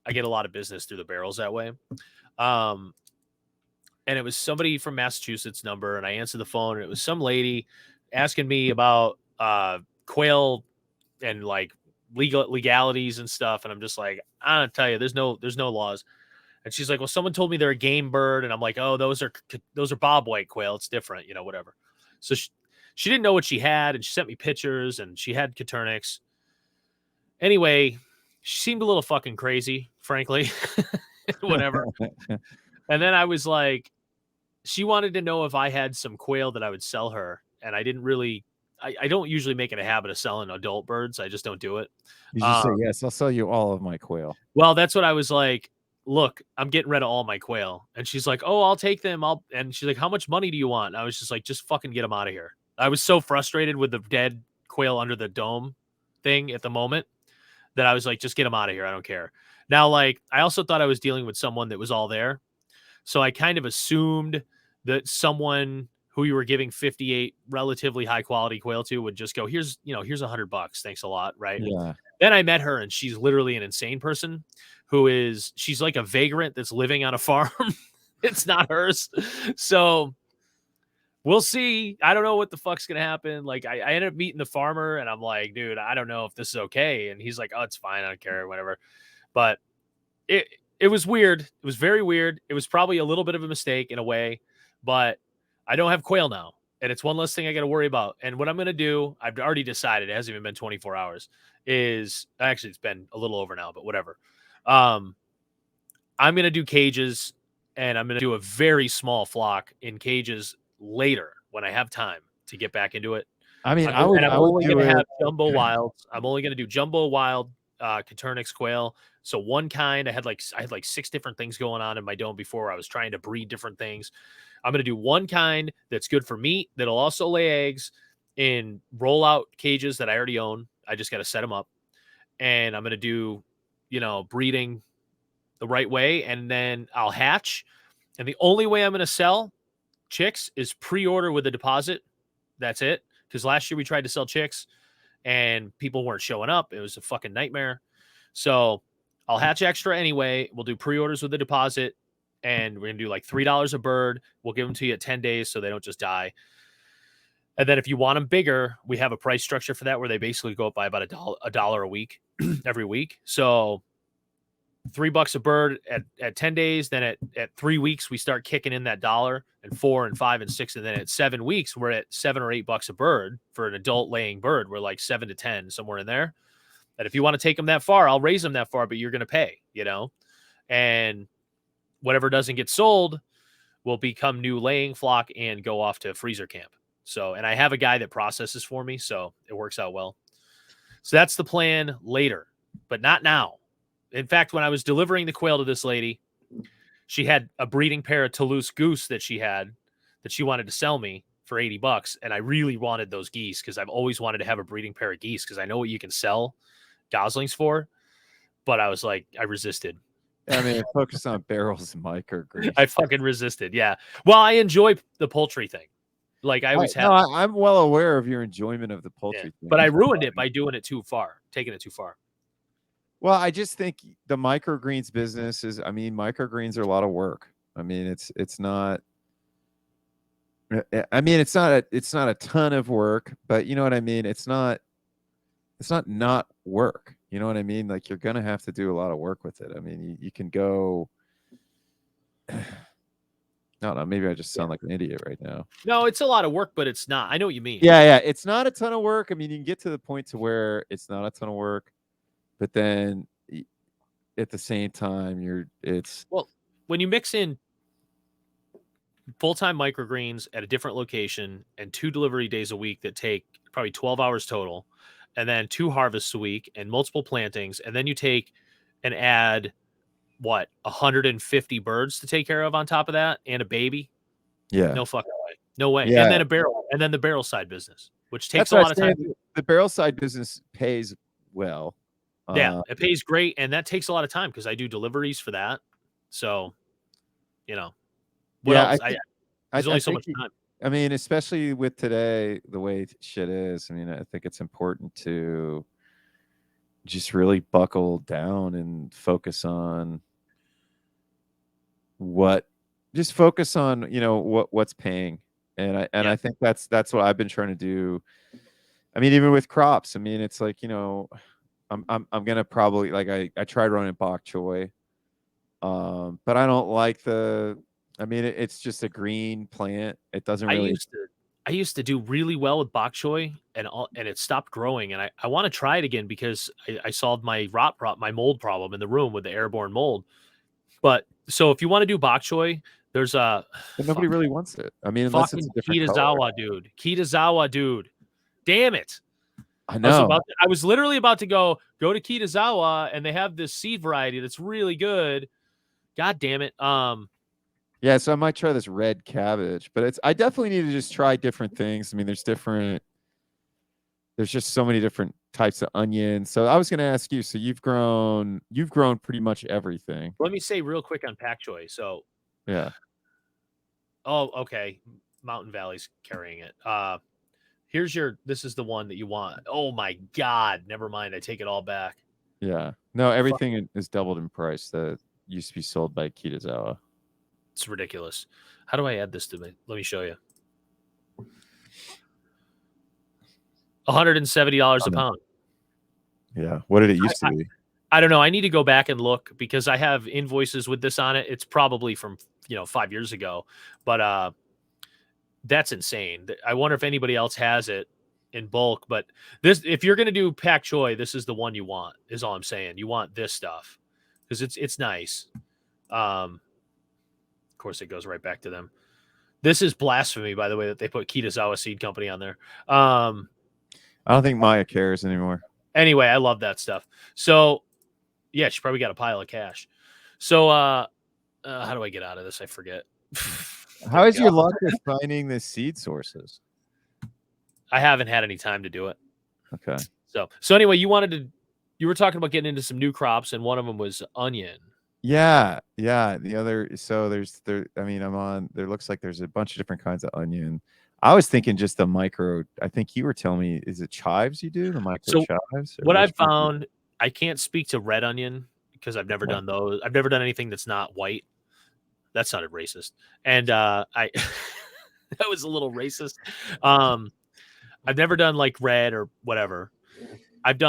I get a lot of business through the barrels that way. And it was somebody from Massachusetts number, and I answered the phone, and it was some lady asking me about Quail and like legalities and stuff. And I'm just like, I don't tell you, there's no laws. And she's like, well, someone told me they're a game bird. And I'm like, oh, those are Bob White quail. It's different, whatever. So she didn't know what she had, and she sent me pictures, and she had Caturnix. Anyway, she seemed a little fucking crazy, frankly. Whatever. And then I was like, she wanted to know if I had some quail that I would sell her. And I didn't really, I don't usually make it a habit of selling adult birds. I just don't do it. You just say, yes, I'll sell you all of my quail. Well, that's what I was like. Look, I'm getting rid of all my quail. And she's like, oh, I'll take them. And she's like, how much money do you want? And I was just like, just fucking get them out of here. I was so frustrated with the dead quail under the dome thing at the moment that I was like, just get them out of here. I don't care. Now, like, I also thought I was dealing with someone that was all there. So I kind of assumed that someone who you were giving 58 relatively high quality quail to would just go, here's $100. Thanks a lot. Right. Yeah. Then I met her, and she's literally an insane person she's like a vagrant that's living on a farm. It's not hers. So we'll see. I don't know what the fuck's going to happen. Like I ended up meeting the farmer, and I'm like, dude, I don't know if this is okay. And he's like, oh, it's fine. I don't care, whatever. But it was weird. It was very weird. It was probably a little bit of a mistake in a way, but I don't have quail now. and it's one less thing I got to worry about. And what I'm going to do, I've already decided, it hasn't even been 24 hours, is actually it's been a little over now, but whatever. I'm going to do cages, and I'm going to do a very small flock in cages later when I have time to get back into it. I mean, I'm only going to have jumbo wilds. I'm only going to do jumbo wild Caturnix quail. So one kind, I had like 6 different things going on in my dome before. I was trying to breed different things. I'm going to do one kind that's good for meat, that'll also lay eggs in rollout cages that I already own. I just got to set them up. And I'm going to do, breeding the right way. And then I'll hatch. And the only way I'm going to sell chicks is pre-order with a deposit. That's it. Because last year we tried to sell chicks and people weren't showing up. It was a fucking nightmare. So I'll hatch extra anyway. We'll do pre-orders with a deposit. And we're going to do like $3 a bird. We'll give them to you at 10 days so they don't just die. And then if you want them bigger, we have a price structure for that where they basically go up by about a dollar a week every week. So $3 a bird at 10 days. Then at 3 weeks, we start kicking in that $1, and 4 and 5 and 6. And then at 7 weeks, we're at $7 or $8 a bird for an adult laying bird. We're like 7 to 10, somewhere in there. And if you want to take them that far, I'll raise them that far, but you're going to pay, and whatever doesn't get sold will become new laying flock and go off to freezer camp. So, and I have a guy that processes for me, so it works out well. So that's the plan later, but not now. In fact, when I was delivering the quail to this lady, she had a breeding pair of Toulouse goose that she wanted to sell me for $80. And I really wanted those geese because I've always wanted to have a breeding pair of geese because I know what you can sell goslings for. But I was like, I resisted. I mean, focus on barrels and microgreens. I fucking resisted. Yeah. Well, I enjoy the poultry thing. Like I always have. No, I'm well aware of your enjoyment of the poultry thing. But I ruined it by doing it too far, taking it too far. Well, I just think the microgreens business is, microgreens are a lot of work. It's not a ton of work, but you know what I mean? It's not work. You know what I mean? Like you're going to have to do a lot of work with it. I mean, you can go, I don't know, maybe I just sound like an idiot right now. No, it's a lot of work, but it's not. I know what you mean. Yeah. It's not a ton of work. I mean, you can get to the point to where it's not a ton of work, but then at the same time, well, when you mix in full-time microgreens at a different location and 2 delivery days a week that take probably 12 hours total, and then 2 harvests a week and multiple plantings, and then you take and add 150 birds to take care of on top of that and a baby. Yeah. No fucking way. No way. Yeah. And then a barrel, and then the barrel side business, which takes a lot of time. The barrel side business pays well. Yeah, it pays great, and that takes a lot of time because I do deliveries for that. So, what else? There's only so much time. I mean, especially with today, the way shit is, I think it's important to just really buckle down and focus on what's paying. And I think that's what I've been trying to do. Even with crops, it's like, I'm gonna probably, like, I tried running Bok Choy, but I don't like it's just a green plant. It doesn't really. I used to do really well with Bok Choy, and it stopped growing. And I want to try it again because I solved my my mold problem in the room with the airborne mold. But so if you want to do Bok Choy, there's but nobody really wants it. Unless it's a different color. Kitazawa, dude. Damn it. I know. I was literally about to go to Kitazawa, and they have this seed variety that's really good. God damn it. Yeah, so I might try this red cabbage, but I definitely need to just try different things. There's just so many different types of onions. So I was going to ask you, so you've grown pretty much everything. Let me say real quick on Pak Choi. So yeah. Oh, okay. Mountain Valley's carrying it. This is the one that you want. Oh my God. Never mind. I take it all back. Yeah. No, everything is doubled in price that used to be sold by Kitazawa. It's ridiculous. How do I add this to me? Let me show you. $170 a pound. Yeah. What did it used to be? I don't know. I need to go back and look because I have invoices with this on it. It's probably from 5 years ago, but That's insane. I wonder if anybody else has it in bulk. But this, if you're gonna do Bok Choy, this is the one you want. Is all I'm saying. You want this stuff because it's nice. Of course, it goes right back to them. This is blasphemy, by the way, that they put Kitazawa Seed Company on there. I don't think Maya cares anymore. Anyway, I love that stuff. So, yeah, she probably got a pile of cash. So, how do I get out of this? I forget. How is your luck with finding the seed sources? I haven't had any time to do it. Okay. So anyway, you were talking about getting into some new crops, and one of them was onion. Yeah. The other, so there looks like there's a bunch of different kinds of onion. I was thinking just the micro. I think you were telling me, is it chives you do? The micro chives? What I've found, I can't speak to red onion because I've never done those. I've never done anything that's not white. That sounded racist. And that was a little racist. I've never done like red or whatever. I've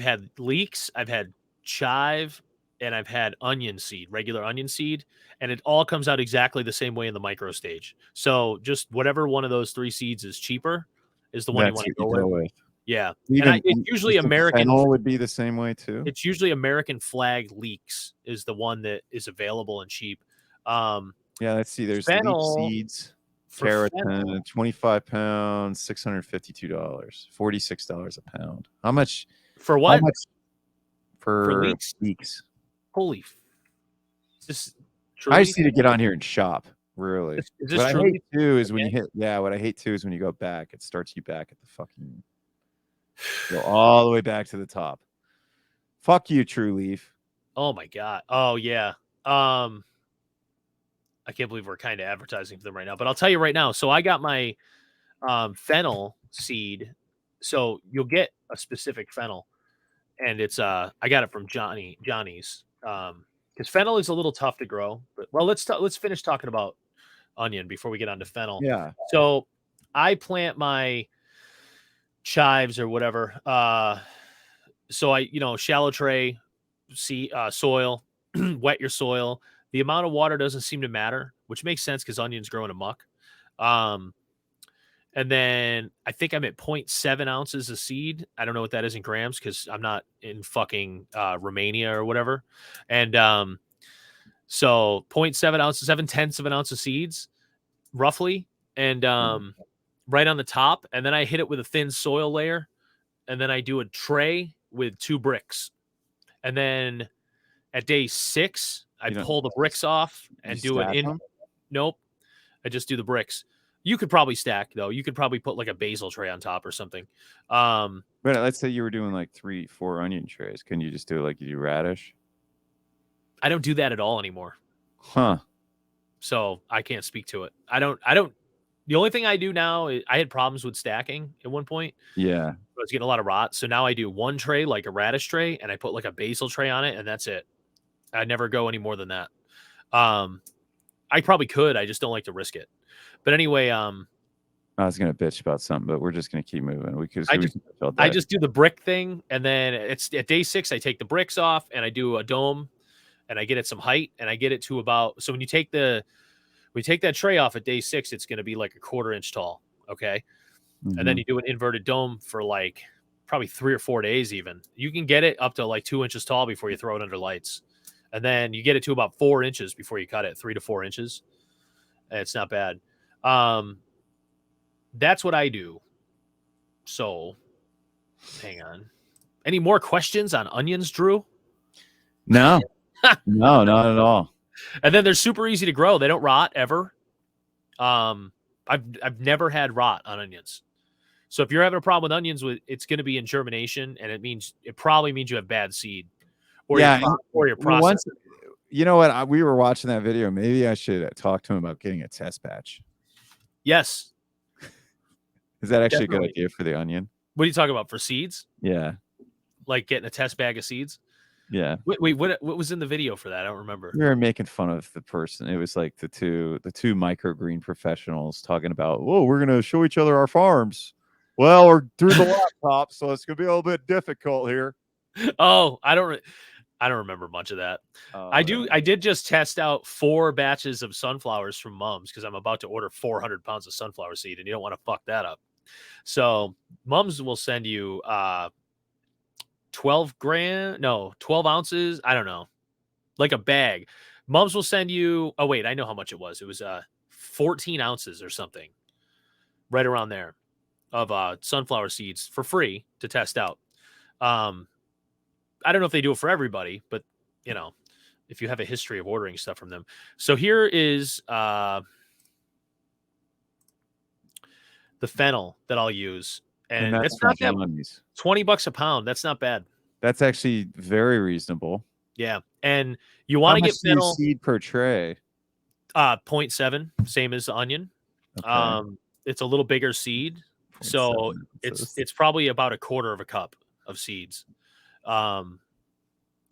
had leeks, I've had chive, and I've had onion seed, regular onion seed, and it all comes out exactly the same way in the micro stage. So just whatever one of those 3 seeds is cheaper is the one you want to go with. Yeah. And it's usually American. Fennel would be the same way too. It's usually American flag leeks is the one that is available and cheap. Yeah, let's see. There's fennel, leek seeds, keratin, 25 pounds, $652, $46 a pound. How much for what? How much for leeks? Holy! I just need to get on here and shop. Really. What I hate too is when you hit. Yeah, what I hate too is when you go back. It starts you back at the fucking. Go all the way back to the top. Fuck you, True Leaf. Oh my god. Oh yeah. I can't believe we're kind of advertising for them right now, but I'll tell you right now. So I got my fennel seed. So you'll get a specific fennel, and it's I got it from Johnny's. Because fennel is a little tough to grow. But well, let's finish talking about onion before we get on to fennel. Yeah. So I plant my chives or whatever. So I, shallow tray, soil, wet your soil. The amount of water doesn't seem to matter, which makes sense because onions grow in a muck. And then I think I'm at 0.7 ounces of seed. I don't know what that is in grams because I'm not in fucking Romania or whatever. And so 0.7 ounces, 7/10 of an ounce of seeds, roughly. And right on the top. And then I hit it with a thin soil layer. And then I do a tray with 2 bricks. And then at day 6, I pull the bricks off and do it in. Nope. I just do the bricks. You could probably stack though. You could probably put like a basil tray on top or something. But let's say you were doing like 3-4 onion trays. Can you just do it like you do radish? I don't do that at all anymore. Huh. So I can't speak to it. I don't. The only thing I do now is I had problems with stacking at one point. Yeah. I was getting a lot of rot. So now I do 1 tray, like a radish tray, and I put like a basil tray on it, and that's it. I never go any more than that. I probably could. I just don't like to risk it. But anyway, I was gonna bitch about something, but we're just gonna keep moving. I just do the brick thing, and then it's at day 6. I take the bricks off, and I do a dome, and I get it some height, and I get it to about. So when you take that tray off at day 6, it's gonna be like a 1/4 inch tall. Okay, and then you do an inverted dome for like probably 3 or 4 days. Even you can get it up to like 2 inches tall before you throw it under lights, and then you get it to about 4 inches before you cut it, 3 to 4 inches. And it's not bad. That's what I do. So hang on. Any more questions on onions, Drew? No. No, not at all. And then they're super easy to grow. They don't rot ever. I've never had rot on onions. So if you're having a problem with onions, it's going to be in germination, and it probably means you have bad seed, or your process. You know what? We were watching that video. Maybe I should talk to him about getting a test batch. Yes. Is that actually a good idea for the onion? What are you talking about, for seeds? Yeah. Like getting a test bag of seeds? Yeah. Wait, what was in the video for that? I don't remember. We were making fun of the person. It was like the two microgreen professionals talking about, "Whoa, we're going to show each other our farms. Well, we're through the laptop, so it's going to be a little bit difficult here." Oh, I don't I don't remember much of that. Oh, I whatever. did just test out 4 batches of sunflowers from Mums because I'm about to order 400 pounds of sunflower seed, and you don't want to fuck that up. So Mums will send you 12 ounces. I don't know, like a bag. Mums will send you. Oh wait, I know how much it was. It was 14 ounces or something, right around there, of sunflower seeds for free to test out. I don't know if they do it for everybody, but you know, if you have a history of ordering stuff from them. So here is the fennel that I'll use, And and that's it's from not that Johnny's. $20 a pound. That's not bad. That's actually very reasonable. Yeah, and you How want to much get do you fennel seed per tray? 0.7, same as the onion. Okay. It's a little bigger seed, so 0.7 ounces. it's probably about a quarter of a cup of seeds.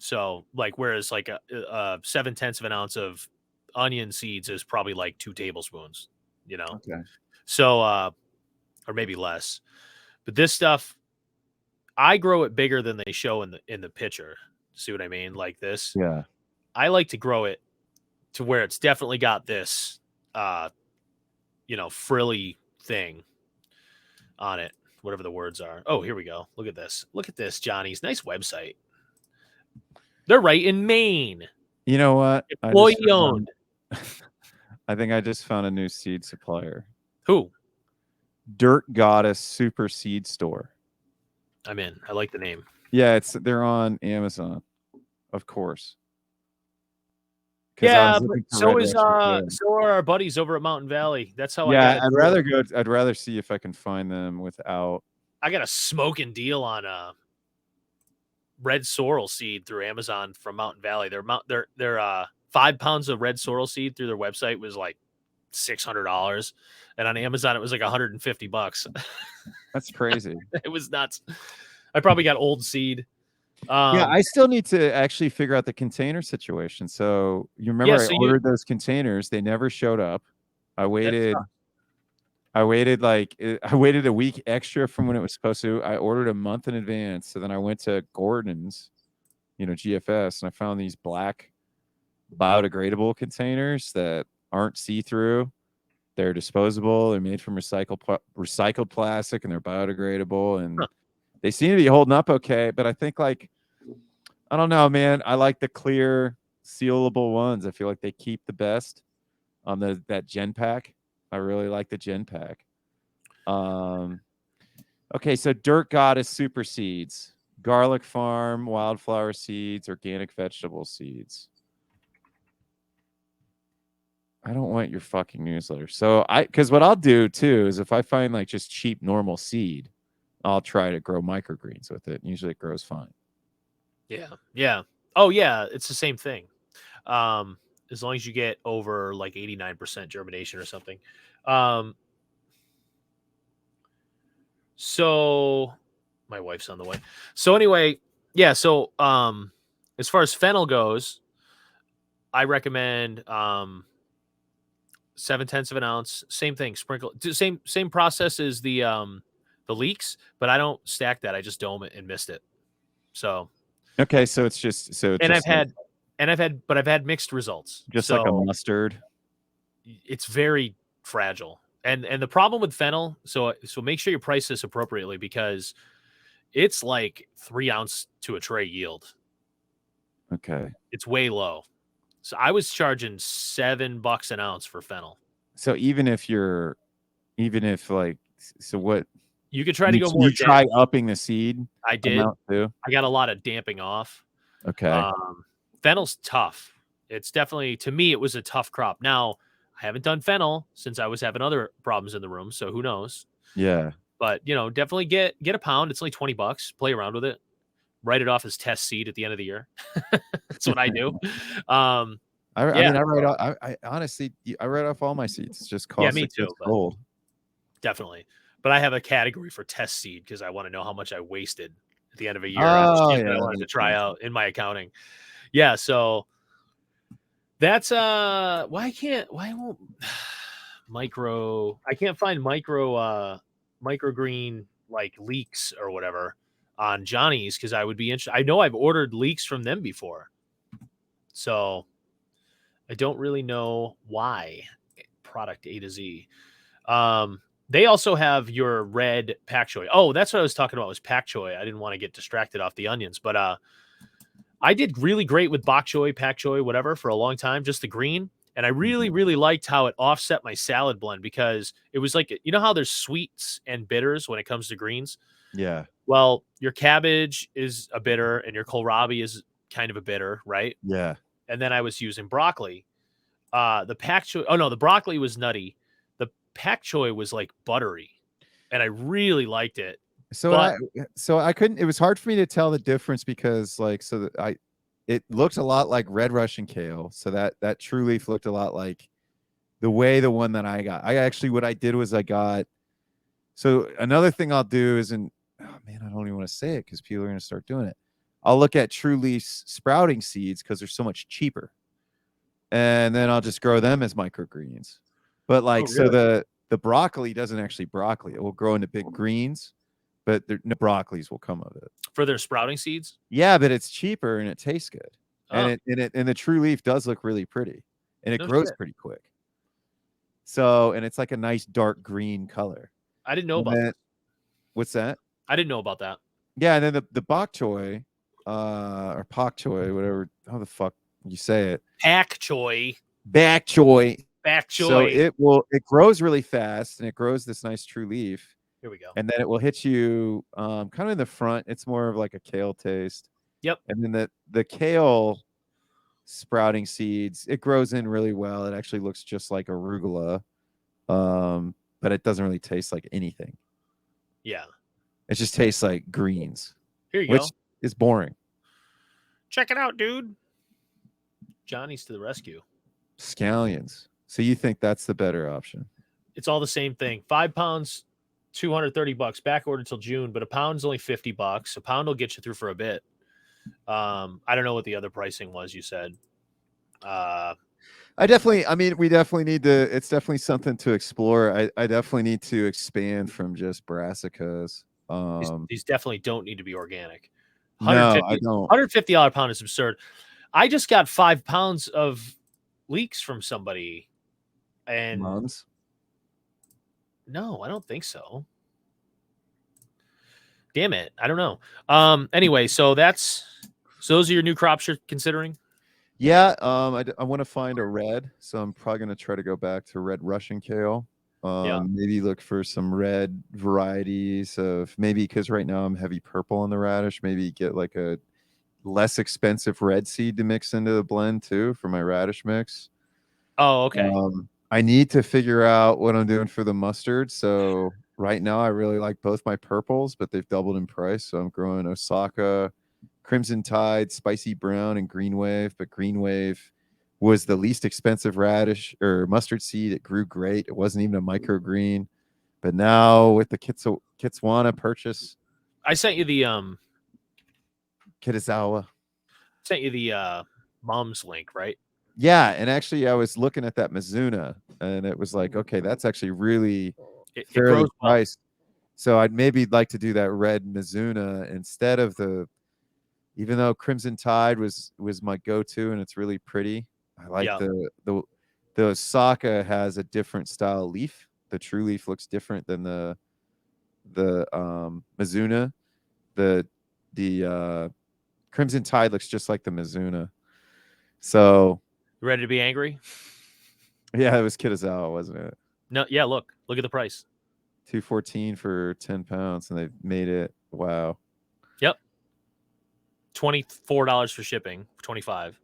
So like, whereas like a 0.7 of an ounce of onion seeds is probably like 2 tablespoons, you know? Okay. So, or maybe less, but this stuff, I grow it bigger than they show in the picture. See what I mean? Like this, Yeah. I like to grow it to where it's definitely got this, frilly thing on it, whatever the words are. Oh, here we go. Look at this. Look at this, Johnny's nice website. They're right in Maine. You know what? Employee owned. I think I just found a new seed supplier. Who? Dirt Goddess Super Seed Store. I'm in. I like the name. Yeah, they're on Amazon, of course. Yeah, but so are our buddies over at Mountain Valley. That's how I got. I'd rather see if I can find them without. I got a smoking deal on red sorrel seed through Amazon from Mountain Valley. Their 5 pounds of red sorrel seed through their website was like $600, and on Amazon it was like $150. That's crazy. It was nuts. I probably got old seed. Yeah, I still need to actually figure out the container situation. So you remember I ordered those containers; they never showed up. I waited a week extra from when it was supposed to. I ordered a month in advance. So then I went to Gordon's, GFS, and I found these black biodegradable containers that aren't see-through. They're disposable. They're made from recycled plastic, and they're biodegradable. And they seem to be holding up okay. But I think, like, I don't know, man. I like the clear, sealable ones. I feel like they keep the best on that Gen Pack. I really like the Gen Pack. Okay, so Dirt Goddess Super Seeds, Garlic Farm, Wildflower Seeds, Organic Vegetable Seeds. I don't want your fucking newsletter. So because what I'll do too is if I find like just cheap normal seed, I'll try to grow microgreens with it. Usually it grows fine. Yeah. Yeah. Oh yeah, it's the same thing. As long as you get over like 89% germination or something. So my wife's on the way. So anyway, yeah. So as far as fennel goes, I recommend 0.7 of an ounce. Same thing. Sprinkle. Same process as the leeks, but I don't stack that. I just dome it and mist it. So okay, so it's just I've had mixed results. Just like a mustard. It's very fragile. And the problem with fennel, so make sure you price this appropriately because it's like 3 ounce to a tray yield. Okay. It's way low. So I was charging $7 an ounce for fennel. So what you could try to go more. You try upping the seed. I did. Too? I got a lot of damping off. Okay. Fennel's tough. It's definitely, to me, it was a tough crop. Now, I haven't done fennel since I was having other problems in the room, so who knows? Yeah. But definitely get a pound. It's only $20. Play around with it. Write it off as test seed at the end of the year. That's what I do. I honestly write off all my seeds. It's just cost. Yeah, me too. Gold. Definitely. But I have a category for test seed because I want to know how much I wasted at the end of a year. Oh, yeah, I wanted to try out in my accounting. Yeah, so that's why won't I can't find microgreen like leeks or whatever on Johnny's because I would be interested. I know I've ordered leeks from them before, so I don't really know why. Product A to Z. They also have your red pak choy. Oh, that's what I was talking about was pak choy. I didn't want to get distracted off the onions, but I did really great with bok choy, pak choy, whatever for a long time, just the green. And I really, really liked how it offset my salad blend because it was like, you know how there's sweets and bitters when it comes to greens? Yeah. Well, your cabbage is a bitter and your kohlrabi is kind of a bitter, right? Yeah. And then I was using broccoli. The pak choy, oh no, the broccoli was nutty. The pak choy was like buttery, and I really liked it. So But I couldn't. It was hard for me to tell the difference because it looked a lot like red Russian kale. So that true leaf looked a lot like the one that I got. What I did was I got. So another thing I'll do is oh man, I don't even want to say it because people are going to start doing it. I'll look at true leaf sprouting seeds because they're so much cheaper, and then I'll just grow them as microgreens. But oh, really? so the broccoli doesn't actually broccoli. It will grow into big greens, but no broccolis will come of it. For their sprouting seeds? Yeah, but it's cheaper and it tastes good. Oh, And the true leaf does look really pretty. And it no grows shit. pretty quick. So, and it's like a nice dark green color. I didn't know And about that. what's that? I didn't know about that. Yeah, and then the bok choy, or pak choy, whatever, how the fuck you say it. Pak choy. Bok choy. Pak So choy. it grows really fast and it grows this nice true leaf. Here we go. And then it will hit you kind of in the front. It's more of like a kale taste. Yep. And then the kale sprouting seeds, it grows in really well. It actually looks just like arugula, but it doesn't really taste like anything. Yeah. It just tastes like greens. Here you which go. is boring. Check it out, dude. Johnny's to the rescue. Scallions. So you think that's the better option? It's all the same thing. 5 pounds, $230. Back order till June, but a pound's only $50. A pound will get you through for a bit. I don't know what the other pricing was. You said. We definitely need to. It's definitely something to explore. I definitely need to expand from just brassicas. These definitely don't need to be organic. No, I don't. $150 a pound is absurd. I just got 5 pounds of leeks from somebody, and Mums? No, I don't think so. Damn it, I don't know. Anyway, so those are your new crops you're considering. Yeah, I want to find a red, so I'm probably going to try to go back to red Russian kale. Yeah. Maybe look for some red varieties of maybe because right now I'm heavy purple on the radish. Maybe get like a less expensive red seed to mix into the blend too for my radish mix. Oh, okay. I need to figure out what I'm doing for the mustard. So right now I really like both my purples, but they've doubled in price. So I'm growing Osaka, Crimson Tide, Spicy Brown, and Green Wave. But Green Wave was the least expensive radish or mustard seed. It grew great. It wasn't even a microgreen. But now with the Kitswana purchase, I sent you the Kitazawa. mom's link, right? Yeah, and actually I was looking at that Mizuna and it was like, okay, that's actually really fairly priced. So I'd maybe like to do that red Mizuna instead of even though Crimson Tide was my go-to and it's really pretty. I like the Osaka has a different style leaf. The true leaf looks different than the Mizuna. The Crimson Tide looks just like the Mizuna. So ready to be angry? Yeah, it was Kitazawa, wasn't it? No, yeah, look at the price. $214 for 10 pounds, and they've made it. Wow. Yep. $24 for shipping, $25.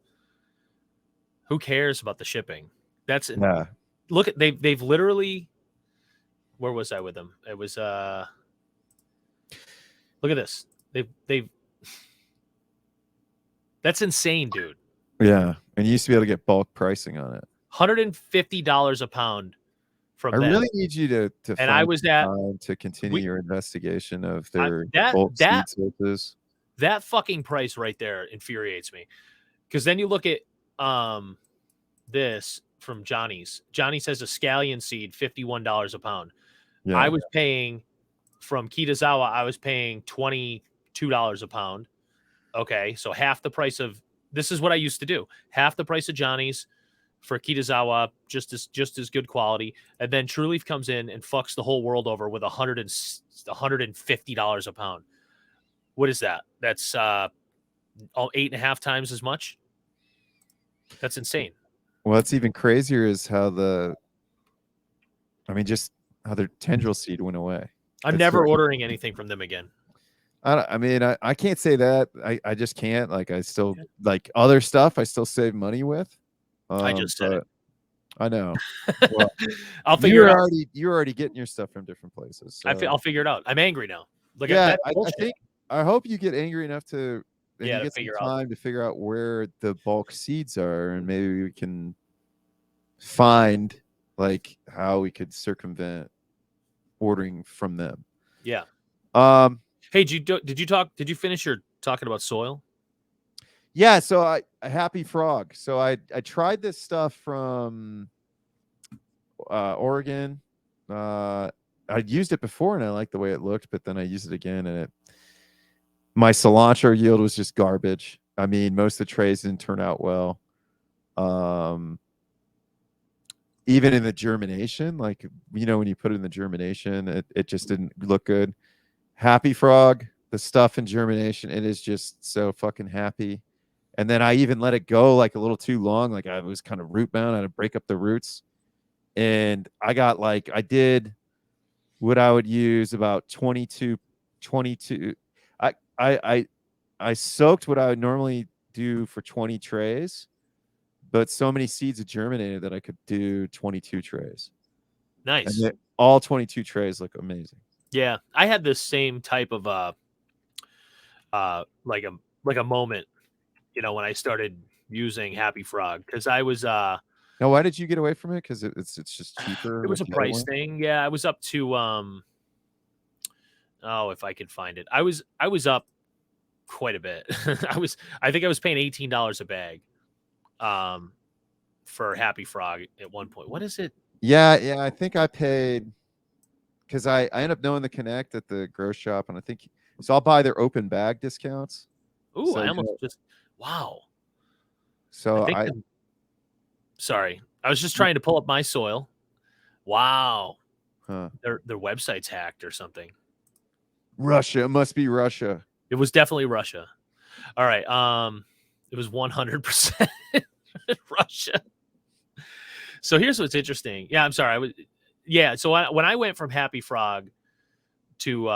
Who cares about the shipping? That's Look at they've literally. Where was I with them? It was look at this. They've that's insane, dude. Yeah, and you used to be able to get bulk pricing on it. $150 a pound from I them. really need you to and I was at to continue your investigation of their bulk seed sources. That fucking price right there infuriates me. Because then you look at this from Johnny's. Johnny says a scallion seed, $51 a pound. Yeah. I was paying from Kitazawa, I was paying $22 $2 a pound. Okay, so half the price of this is what I used to do. Half the price of Johnny's for Kitazawa, just as good quality, and then True Leaf comes in and fucks the whole world over with $150 a pound. What is that? That's 8.5 times as much. That's insane. Well, what's even crazier is how just how their Tendril seed went away. I'm never ordering anything from them again. I can't say that. I just can't. Like, I still like other stuff. I still save money with. I just said it. I know. Well, I'll figure it out. You're already getting your stuff from different places. So. I'll figure it out. I'm angry now. Look, yeah, I hope you get angry enough to you get some time to figure out where the bulk seeds are, and maybe we can find like how we could circumvent ordering from them. Yeah. Hey, did you finish your talking about soil? Yeah, so I Happy Frog. So I tried this stuff from Oregon. I'd used it before and I liked the way it looked, but then I used it again and my cilantro yield was just garbage. I mean, most of the trays didn't turn out well. Even in the germination, like, you know, when you put it in the germination, it just didn't look good. Happy Frog, the stuff in germination, it is just so fucking happy. And then I even let it go like a little too long. Like, I was kind of root bound. I had to break up the roots. And I did what I would use about 22. I soaked what I would normally do for 20 trays, but so many seeds had germinated that I could do 22 trays. Nice. And all 22 trays look amazing. Yeah, I had this same type of like a moment, you know, when I started using Happy Frog, because I was Now, why did you get away from it? Because it's just cheaper. It was a price thing. Yeah, I was up to if I could find it, I was up quite a bit. I think I was paying $18 a bag for Happy Frog at one point. What is it? Yeah, I think I paid, because I end up knowing the Connect at the grow shop, and I think so. I'll buy their open bag discounts. Ooh, so, I almost just wow. So sorry, I was just trying to pull up my soil. Wow, huh. Their website's hacked or something. Russia, it must be Russia. It was definitely Russia. All right, it was 100% Russia. So here's what's interesting. Yeah, I'm sorry. So when I went from Happy Frog to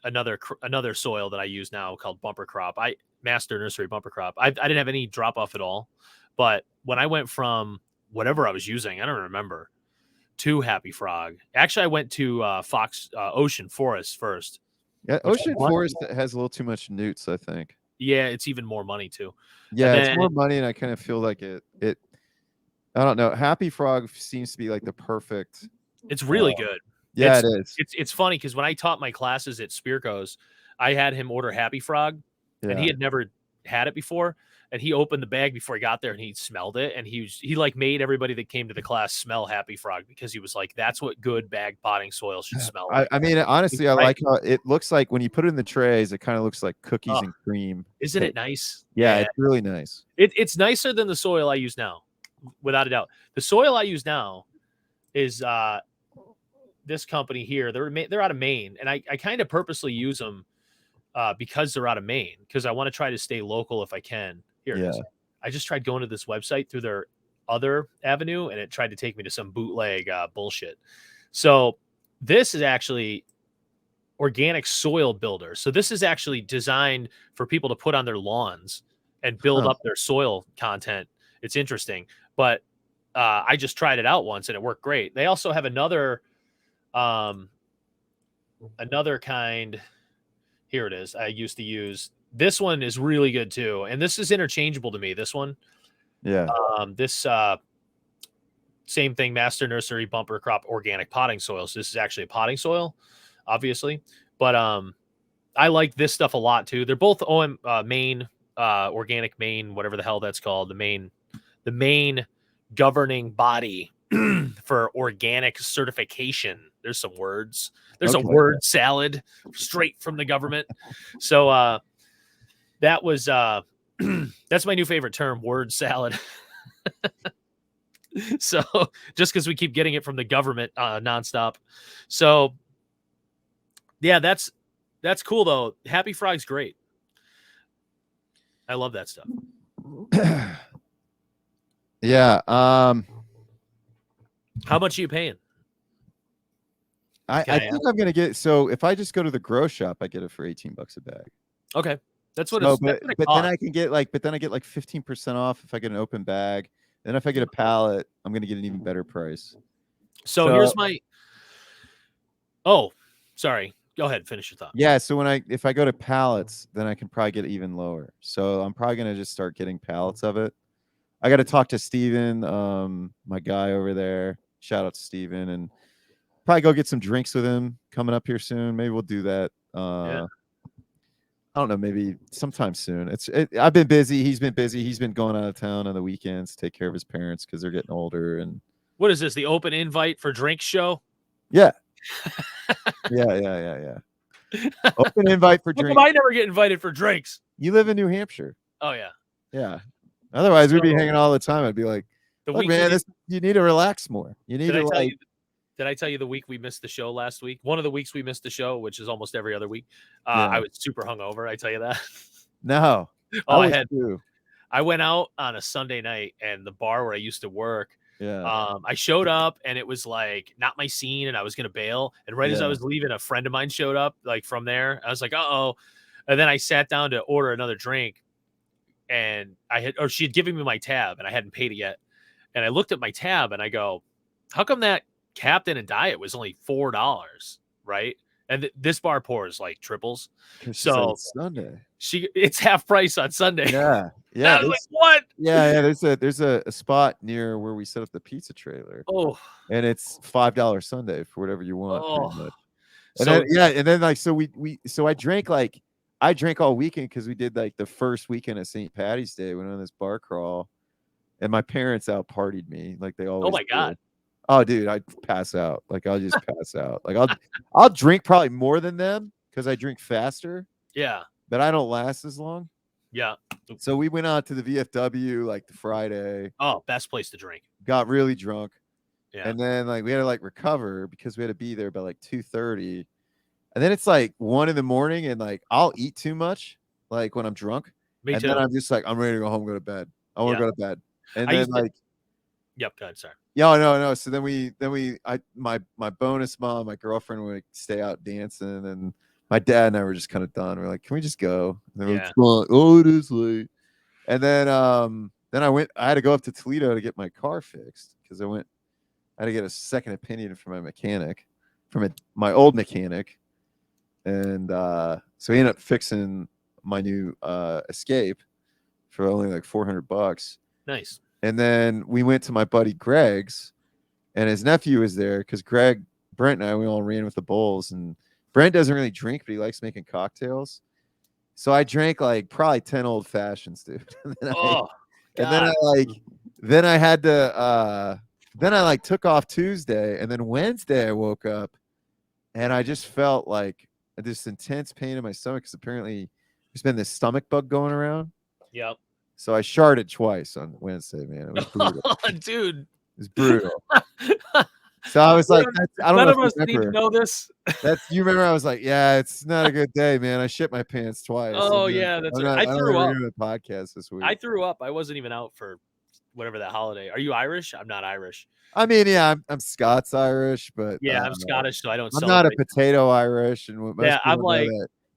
another soil that I use now called Bumper Crop, Master Nursery Bumper Crop, I didn't have any drop off at all. But when I went from whatever I was using, I don't remember, to Happy Frog, actually I went to Ocean Forest first. Yeah, Ocean Forest has a little too much newts, I think. Yeah, it's even more money too. Yeah, it's more money, and I kind of feel like it. I don't know. Happy Frog seems to be like the perfect. It's really good. Yeah, it is. It's funny because when I taught my classes at Spearco's, I had him order Happy Frog, and he had never had it before. And he opened the bag before he got there, and he smelled it, and he like made everybody that came to the class smell Happy Frog, because he was like, "That's what good bag potting soil should smell like." I mean, honestly, I like how it looks like when you put it in the trays. It kind of looks like cookies and cream. Isn't it nice? Yeah, it's really nice. It's nicer than the soil I use now, without a doubt. The soil I use now is this company here. They're out of Maine, and I kind of purposely use them because they're out of Maine, because I want to try to stay local if I can. Here it is. I just tried going to this website through their other avenue, and it tried to take me to some bootleg bullshit. So this is actually Organic Soil Builder. So this is actually designed for people to put on their lawns and build up their soil content. It's interesting, but I just tried it out once and it worked great. They also have another kind. Here it is. I used to use. This one is really good too, and this is interchangeable to me. This one, this same thing, Master Nursery Bumper Crop Organic Potting Soil. So this is actually a potting soil, obviously, but I like this stuff a lot too. They're both Maine, Organic Maine, whatever the hell that's called, the Maine governing body for organic certification. There's some words. There's Okay. a word salad straight from the government. So that was that's my new favorite term, word salad. So just because we keep getting it from the government nonstop. So yeah, that's cool though. Happy Frog's great. I love that stuff. Yeah. How much are you paying? I think I'm gonna get, so if I just go to the grow shop, I get it for $18 a bag. Okay. That's what So, it's but then I can get like, but then I get like 15% off if I get an open bag. Then if I get a pallet, I'm gonna get an even better price. So here's my sorry. Go ahead, finish your thought. Yeah, so if I go to pallets, then I can probably get even lower. So I'm probably gonna just start getting pallets of it. I got to talk to Steven, my guy over there. Shout out to Steven, and probably go get some drinks with him coming up here soon. Maybe we'll do that. Yeah. I don't know, maybe sometime soon. I've been busy. He's been busy. He's been going out of town on the weekends to take care of his parents because they're getting older. And what is this? The open invite for drinks show? Yeah. Yeah. Open invite for drinks. I never get invited for drinks. You live in New Hampshire. Oh yeah. Yeah. Otherwise, we'd be hanging all the time. I'd be like, look, man, you need to relax more. You need to Did I tell you the week we missed the show last week? One of the weeks we missed the show, which is almost every other week. Yeah. I was super hungover. I tell you that. No. I went out on a Sunday night, and the bar where I used to work. Yeah. I showed up, and it was like not my scene, and I was gonna bail. And right as I was leaving, a friend of mine showed up. Like from there, I was like, "Uh-oh!" And then I sat down to order another drink, and she had given me my tab, and I hadn't paid it yet. And I looked at my tab, and I go, "How come that Captain and Diet was only $4, right?" And this bar pours like triples. So Sunday, it's half price on Sunday. Yeah. I was like, what? Yeah. There's a spot near where we set up the pizza trailer. Oh, and it's $5 Sunday for whatever you want. Oh, And then like so I drank all weekend because we did like the first weekend of St. Patty's Day. Went on this bar crawl, and my parents out partied me like they always. Oh my God. Oh, dude, I'd pass out. Like I'll just pass out. Like I'll drink probably more than them because I drink faster. Yeah. But I don't last as long. Yeah. So we went out to the VFW like the Friday. Oh, best place to drink. Got really drunk. Yeah. And then like we had to like recover because we had to be there by like 2:30. And then it's like 1 a.m. and like I'll eat too much like when I'm drunk. Me too. Then I'm just like, I'm ready to go home and go to bed. I want to go to bed. And then like Yep, go ahead, sorry. Yeah, no. So then my bonus mom, my girlfriend would stay out dancing, and my dad and I were just kind of done. We're like, can we just go? And then oh, it is late. And then I had to go up to Toledo to get my car fixed because I had to get a second opinion from my mechanic, my old mechanic. And so he ended up fixing my new Escape for only like $400. Nice. And then we went to my buddy Greg's, and his nephew was there because Brent and I, we all ran with the bulls. And Brent doesn't really drink, but he likes making cocktails. So I drank like probably 10 old fashions, dude. Then I had to then I like took off Tuesday, and then Wednesday I woke up and I just felt like this intense pain in my stomach because apparently there's been this stomach bug going around. Yep. So I sharded twice on Wednesday, man. It was brutal. Dude. It was brutal. So I was like, I don't know. None of us need to know this. You remember? I was like, yeah, it's not a good day, man. I shit my pants twice. Oh yeah, that's right. I threw up. The podcast this week. I threw up. I wasn't even out for whatever that holiday. Are you Irish? I'm not Irish. I mean, yeah, I'm Scots Irish, but I'm Scottish, so I don't. I'm not a potato Irish, and I'm like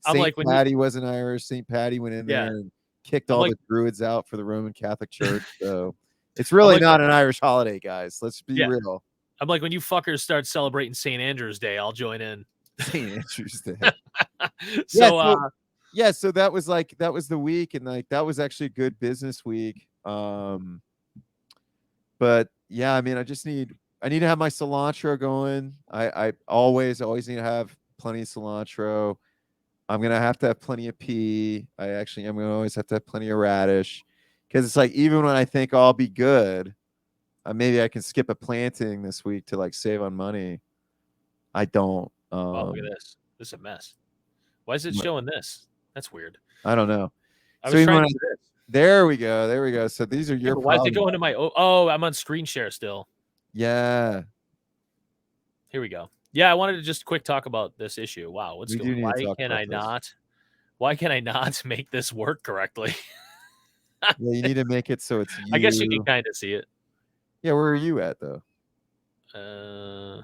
St. Patty wasn't Irish. St. Patty went in there and kicked all the Druids out for the Roman Catholic Church. So it's really not an Irish holiday, guys. Let's be real. I'm like, when you fuckers start celebrating St. Andrew's Day, I'll join in. St. Andrew's Day. So that was the week, and like that was actually a good business week. But yeah, I mean, I need to have my cilantro going. I always need to have plenty of cilantro. I'm gonna have to have plenty of pea. I'm gonna always have to have plenty of radish, because it's like even when I think I'll be good, maybe I can skip a planting this week to like save on money. I don't. Oh, look at this. This is a mess. Why is it showing this? That's weird. I don't know. I So was even trying when to do this. there we go. There we go. So these are Yeah, your but why is it problems. going to my? Oh, I'm on screen share still. Yeah. Here we go. Yeah, I wanted to just quick talk about this issue. Wow, We do need to why talk can about I this. not? Why can I not make this work correctly? Yeah, you need to make it so it's you. I guess you can kind of see it. Yeah, where are you at though? Oh,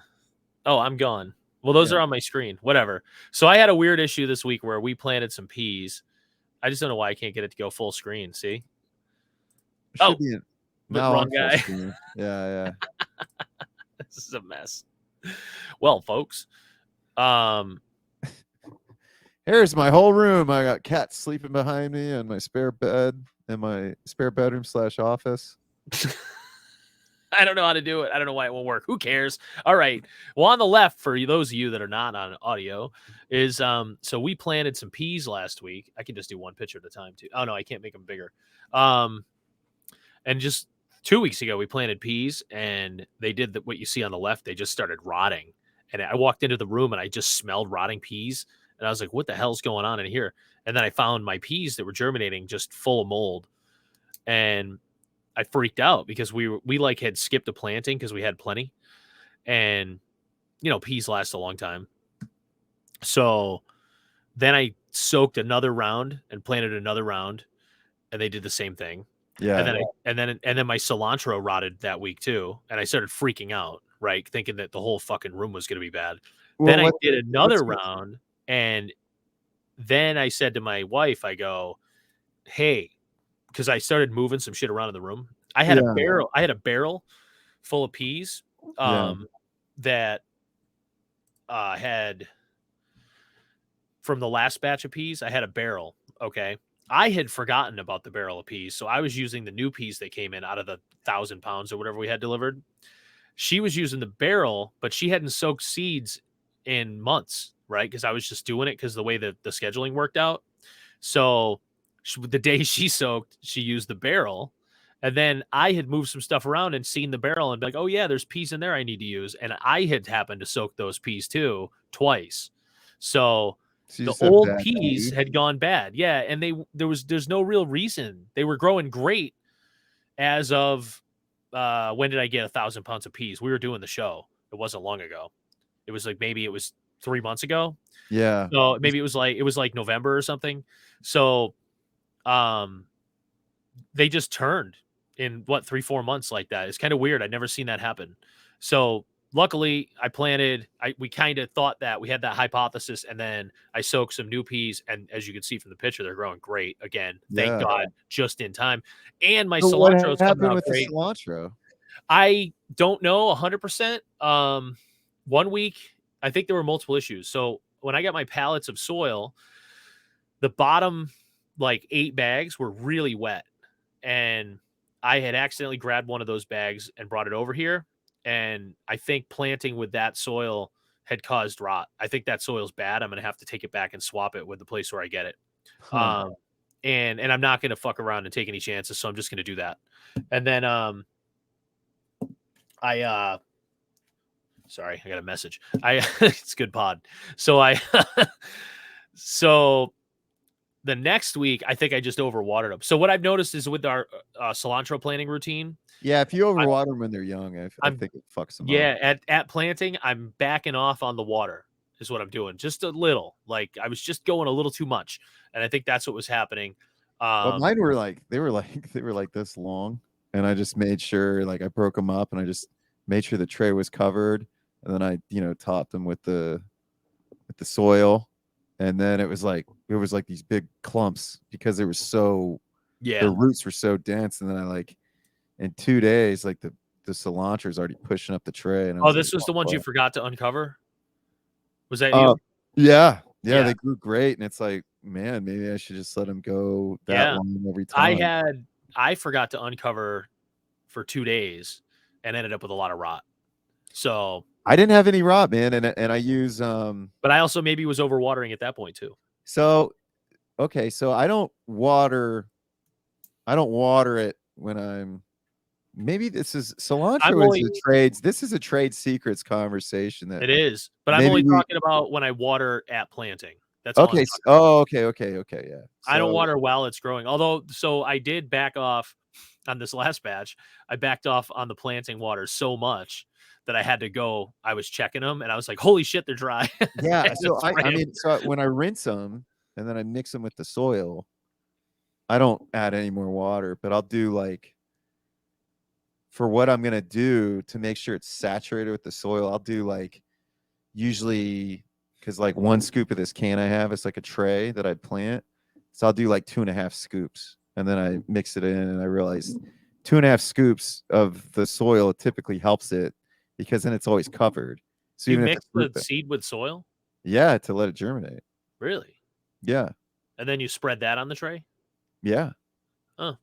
I'm gone. Well, those Yeah. are on my screen. Whatever. So I had a weird issue this week where we planted some peas. I just don't know why I can't get it to go full screen. See? Should Oh, be but now wrong on full guy. screen. Yeah. This is a mess. Well, folks, Here's my whole room. I got cats sleeping behind me and my spare bed in my spare bedroom / office. I don't know how to do it. I don't know why it won't work. Who cares? All right. Well, on the left, for those of you that are not on audio, is so we planted some peas last week. I can just do one picture at a time too. Oh no, I can't make them bigger. And just 2 weeks ago, we planted peas, and they did what you see on the left. They just started rotting, and I walked into the room and I just smelled rotting peas, and I was like, "What the hell's going on in here?" And then I found my peas that were germinating just full of mold, and I freaked out because we like had skipped a planting because we had plenty, and peas last a long time. So then I soaked another round and planted another round, and they did the same thing. Yeah. And then my cilantro rotted that week too, and I started freaking out, right, thinking that the whole fucking room was going to be bad. Well, Then I did what's another round, and then I said to my wife, I go, "Hey," because I started moving some shit around in the room. I had a barrel full of peas that had from the last batch of peas. I had a barrel. Okay. I had forgotten about the barrel of peas. So I was using the new peas that came in out of the 1,000 pounds or whatever we had delivered. She was using the barrel, but she hadn't soaked seeds in months, right? Because I was just doing it because the way that the scheduling worked out. So the day she soaked, she used the barrel. And then I had moved some stuff around and seen the barrel and be like, oh, yeah, there's peas in there I need to use. And I had happened to soak those peas too twice. So the old peas had gone bad. Yeah. And there's no real reason. They were growing great as of when did I get 1,000 pounds of peas? We were doing the show. It wasn't long ago. It was like maybe it was 3 months ago. Yeah. So maybe it was like November or something. So they just turned in 3-4 months like that. It's kind of weird. I'd never seen that happen. So luckily we kind of thought that we had that hypothesis, and then I soaked some new peas, and as you can see from the picture, they're growing great again. Thank God, just in time. And my cilantro is coming out great. The cilantro? I don't know 100%. 1 week, I think there were multiple issues. So when I got my pallets of soil, the bottom 8 bags were really wet, and I had accidentally grabbed one of those bags and brought it over here. And I think planting with that soil had caused rot. I think that soil's bad. I'm going to have to take it back and swap it with the place where I get it. And I'm not going to fuck around and take any chances. So I'm just going to do that. And then, sorry, I got a message. It's good pod. So so the next week, I think I just overwatered them. So what I've noticed is with our cilantro planting routine. Yeah, if you overwater them when they're young, I think it fucks them up. Yeah, at planting, I'm backing off on the water is what I'm doing. Just a little. Like I was just going a little too much. And I think that's what was happening. Well, mine were they were like this long, and I just made sure I broke them up, and I just made sure the tray was covered, and then I topped them with the soil, and then it was like these big clumps because they were the roots were so dense, and then I in 2 days the cilantro is already pushing up the tray. And this was the ones you forgot to uncover? Was that you? Yeah, they grew great, and it's like, man, maybe I should just let them go that long every time. I forgot to uncover for 2 days and ended up with a lot of rot. So I didn't have any rot, man, and I use but I also maybe was overwatering at that point too. So okay, so I don't water it when I'm maybe this is I'm cilantro is only a trades. This is a trade secrets conversation that it is, but I'm maybe only we. talking about when I water at planting. That's all I'm Okay. talking about. Oh, okay. Yeah. I don't So water while it's growing. Although, so I did back off on this last batch. I backed off on the planting water so much that I had to go. I was checking them, and I was like, "Holy shit, they're dry." I yeah. had to So I, spray I 'em. mean, so when I rinse them and then I mix them with the soil, I don't add any more water, but I'll do like for what I'm gonna do to make sure it's saturated with the soil. I'll do like usually because like 1 scoop of this can I have, it's like a tray that I plant. So I'll do like 2.5 scoops and then I mix it in and I realize 2.5 scoops of the soil typically helps it because then it's always covered. So You even if mix it's the fruit, seed with soil, yeah, to let it germinate. really, Yeah. and then you spread that on the tray. Yeah. Oh,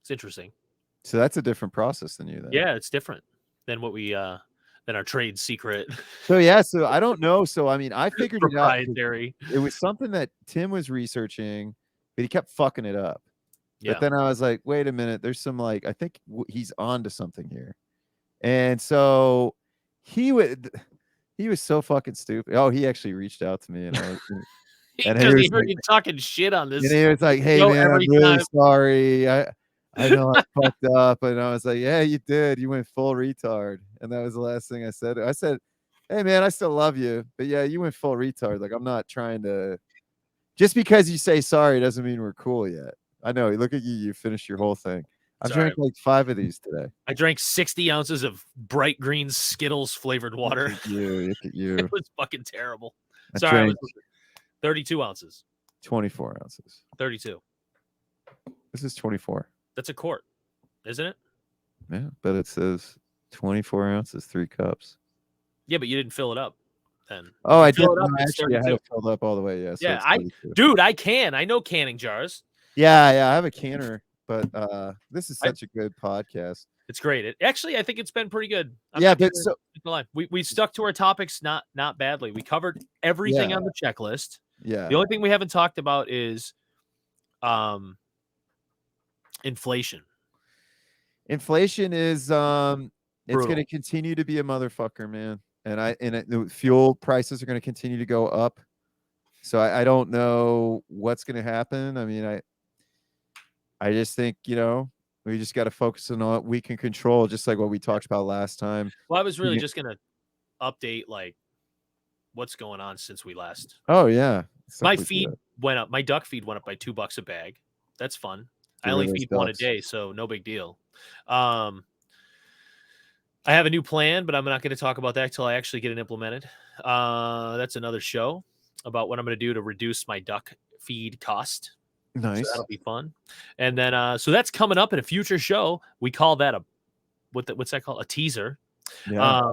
it's interesting. So that's a different process than you then. Yeah, it's different than what we than our trade secret So yeah, so I don't know. So I mean, I figured it out. proprietary. It was something that Tim was researching, but he kept fucking it up. But Yeah, then I was like, wait a minute, there's some like I think he's on to something here. And so he would he was so fucking stupid. Oh, he actually reached out to me and I was and because he heard you talking shit on and this he was like, hey show man, I'm every really time. sorry. I know I fucked up. And I was like, yeah, you did. You went full retard. And that was the last thing I said. I said, hey man, I still love you. But yeah, you went full retard. Like I'm not trying to just because you say sorry doesn't mean we're cool yet. I know. Look at you. You finished your whole thing. I've Sorry, drank like 5 of these today. I drank 60 ounces of bright green Skittles flavored water. Look at you. Look at It you. was fucking terrible. I Sorry, I was drank 32 ounces. 24 ounces. 32. This is 24. That's a quart, isn't it? Yeah, but it says 24 ounces, 3 cups. Yeah, but you didn't fill it up then. Oh, If you I did. fill it up, No, it's actually, I had 32. it filled up all the way. Yeah, so Yeah, it's I 32. dude, I can. I know canning jars. Yeah, I have a canner, but this is I, such a good podcast. it's great. It actually, I think it's been pretty good. I'm Yeah, not but gonna lie. We stuck to our topics not badly. We covered everything yeah, on the checklist. yeah. The only thing we haven't talked about is inflation. Inflation is it's going Brutal. to continue to be a motherfucker, man. The fuel prices are going to continue to go up. So I don't know what's going to happen. I mean, I just think, we just got to focus on what we can control, just like what we talked about last time. Well, I was really You- just gonna update like what's going on since we last. Oh yeah. My Simply do feed that. went up. My duck feed went up by $2 a bag. That's fun. I Get only rid of those feed one a ducks. day, so no big deal. I have a new plan, but I'm not going to talk about that until I actually get it implemented. That's another show about what I'm going to do to reduce my duck feed cost. So Nice. that'll be fun. And then, so that's coming up in a future show. We call that what's that called? A teaser. Yeah.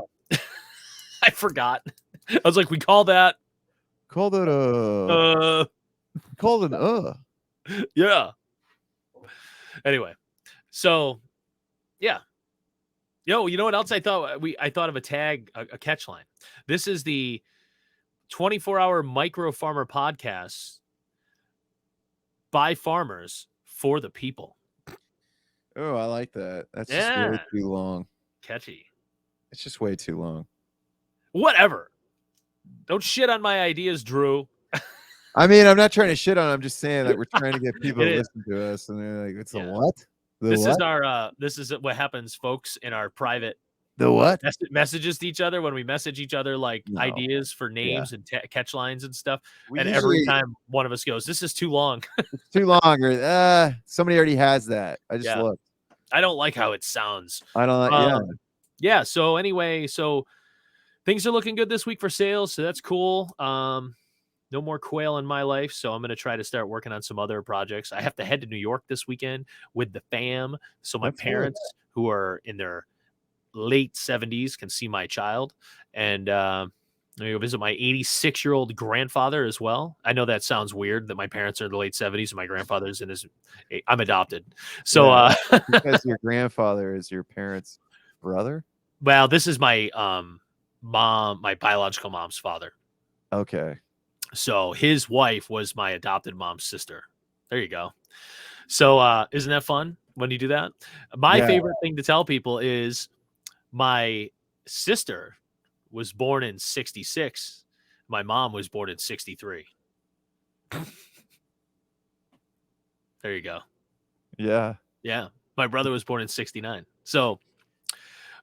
I forgot. I was like, we call that. Called it called an Yeah. Anyway, so yeah. Yo, you know what else I thought? I thought of a tag, a catch line. This is the 24-hour micro farmer podcast by farmers for the people. Oh, I like that. That's just way too long. Catchy. It's just way too long. Whatever. Don't shit on my ideas, Drew. I mean, I'm not trying to shit on. I'm just saying that we're trying to get people to listen to us, and they're like, "It's a what? This is our. This is what happens, folks, in our private. The what? Messages to each other when we message each other like ideas for names and catch lines and stuff. And every time one of us goes, "This is too long." It's too long, or somebody already has that. I just looked. I don't like how it sounds. I don't like. Yeah. So anyway, things are looking good this week for sales, so that's cool. No more quail in my life, so I'm going to try to start working on some other projects. I have to head to New York this weekend with the fam, so my parents, who are in their late 70s, can see my child, and I'm going to go visit my 86-year-old grandfather as well. I know that sounds weird that my parents are in the late 70s and my grandfather's in his. I'm adopted, so because your grandfather is your parents' brother. Well, this is my mom, my biological mom's father. Okay. So his wife was my adopted mom's sister. There you go. So isn't that fun? when you do that. My favorite thing to tell people is my sister was born in 66. My mom was born in 63. There you go. Yeah. Yeah. My brother was born in 69. So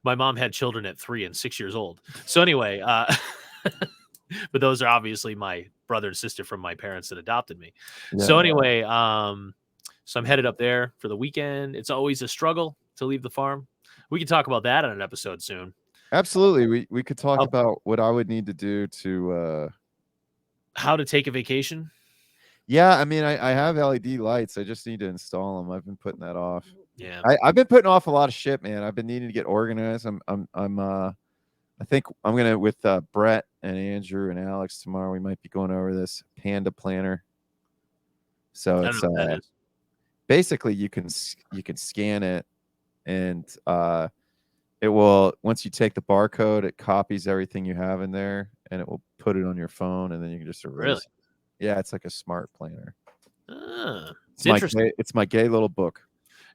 my mom had children at 3 and 6 years old. So anyway, but those are obviously my brother and sister from my parents that adopted me. Yeah. So anyway, so I'm headed up there for the weekend. It's always a struggle to leave the farm. We can talk about that on an episode soon. Absolutely. We could talk about what I would need to do to how to take a vacation. Yeah, I mean, I have LED lights. I just need to install them. I've been putting that off. Yeah, I've been putting off a lot of shit, man. I've been needing to get organized. I think I'm gonna with Brett and Andrew and Alex tomorrow. We might be going over this Panda Planner. So it's basically you can scan it, and it will, once you take the barcode, it copies everything you have in there, and it will put it on your phone, and then you can just erase it. Yeah, it's like a smart planner. It's interesting. It's my gay little book.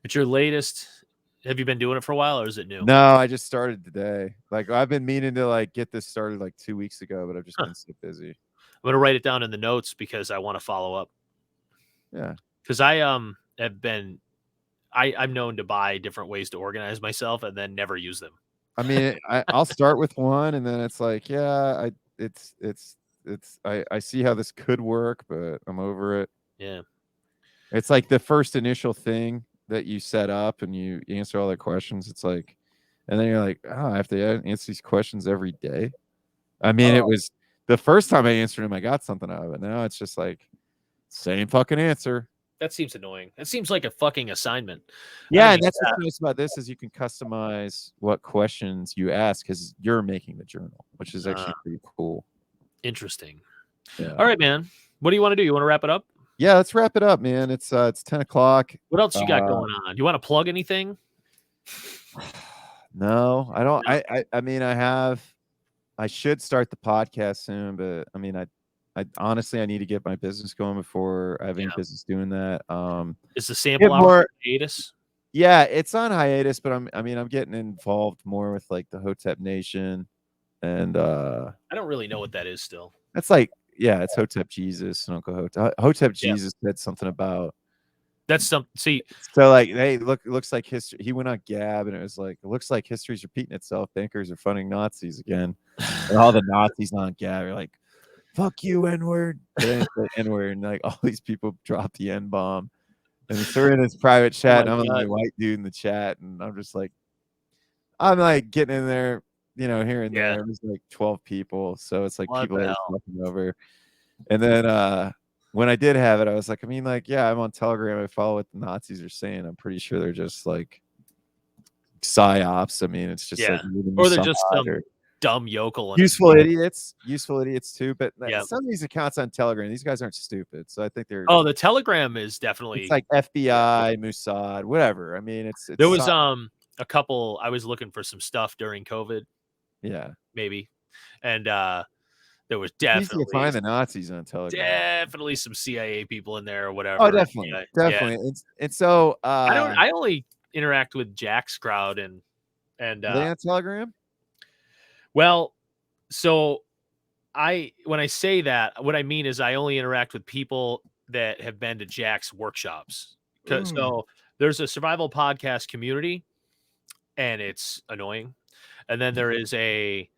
It's your latest. Have you been doing it for a while, or is it new? No, I just started today. Like, I've been meaning to like get this started like 2 weeks ago, but I've just been so busy. I'm gonna write it down in the notes because I want to follow up. Yeah, because I have been, I'm known to buy different ways to organize myself and then never use them. I mean, I'll start with one, and then it's like, yeah, I see how this could work, but I'm over it. Yeah. It's like the first initial thing that you set up and you answer all the questions. It's like, and then you're like, oh, I have to answer these questions every day. I mean, it was the first time I answered them, I got something out of it. Now it's just like, same fucking answer. That seems annoying. That seems like a fucking assignment. Yeah, and that's what's nice about this is you can customize what questions you ask because you're making the journal, which is actually pretty cool. Interesting. Yeah. All right, man. What do you want to do? You want to wrap it up? Yeah, let's wrap it up, man. It's 10 o'clock. What else you got going on? You want to plug anything? No, I don't. No. I mean, I should start the podcast soon, but I mean, I honestly, I need to get my business going before I have any business doing that. Is the sample hour hiatus? Yeah, it's on hiatus, but I'm getting involved more with like the Hotep Nation, and I don't really know what that is still. That's like, yeah, it's Hotep Jesus and Uncle Hotep. Hotep Jesus said something about that's some. See, so like, hey, look, it looks like history. He went on Gab, and it was like, it looks like history's repeating itself. Bankers are funding Nazis again, and all the Nazis on Gab are like, fuck you, N-word. N-word, and like all these people drop the N-bomb. And so we're in this private chat, and I'm the white dude in the chat, and I'm just like, I'm like getting in there, you know, here and there. It was like 12 people, so it's like people are looking over. And then when I did have it, I was like, I mean, like, yeah, I'm on Telegram. I follow what the Nazis are saying. I'm pretty sure they're just like psyops. I mean, it's just like, or they're just some dumb yokel. Useful idiots too. But some of these accounts on Telegram, these guys aren't stupid. So I think they're. Oh, the Telegram is definitely. It's like FBI, Mossad, whatever. I mean, it's there was a couple. I was looking for some stuff during COVID. Yeah, maybe, and there was definitely find the Nazis on Telegram. Definitely some CIA people in there or whatever. Oh, definitely, definitely. Yeah. And so I only interact with Jack's crowd and are they on Telegram? Well, so when I say that, what I mean is I only interact with people that have been to Jack's workshops. So there's a survival podcast community, and it's annoying. And then there is a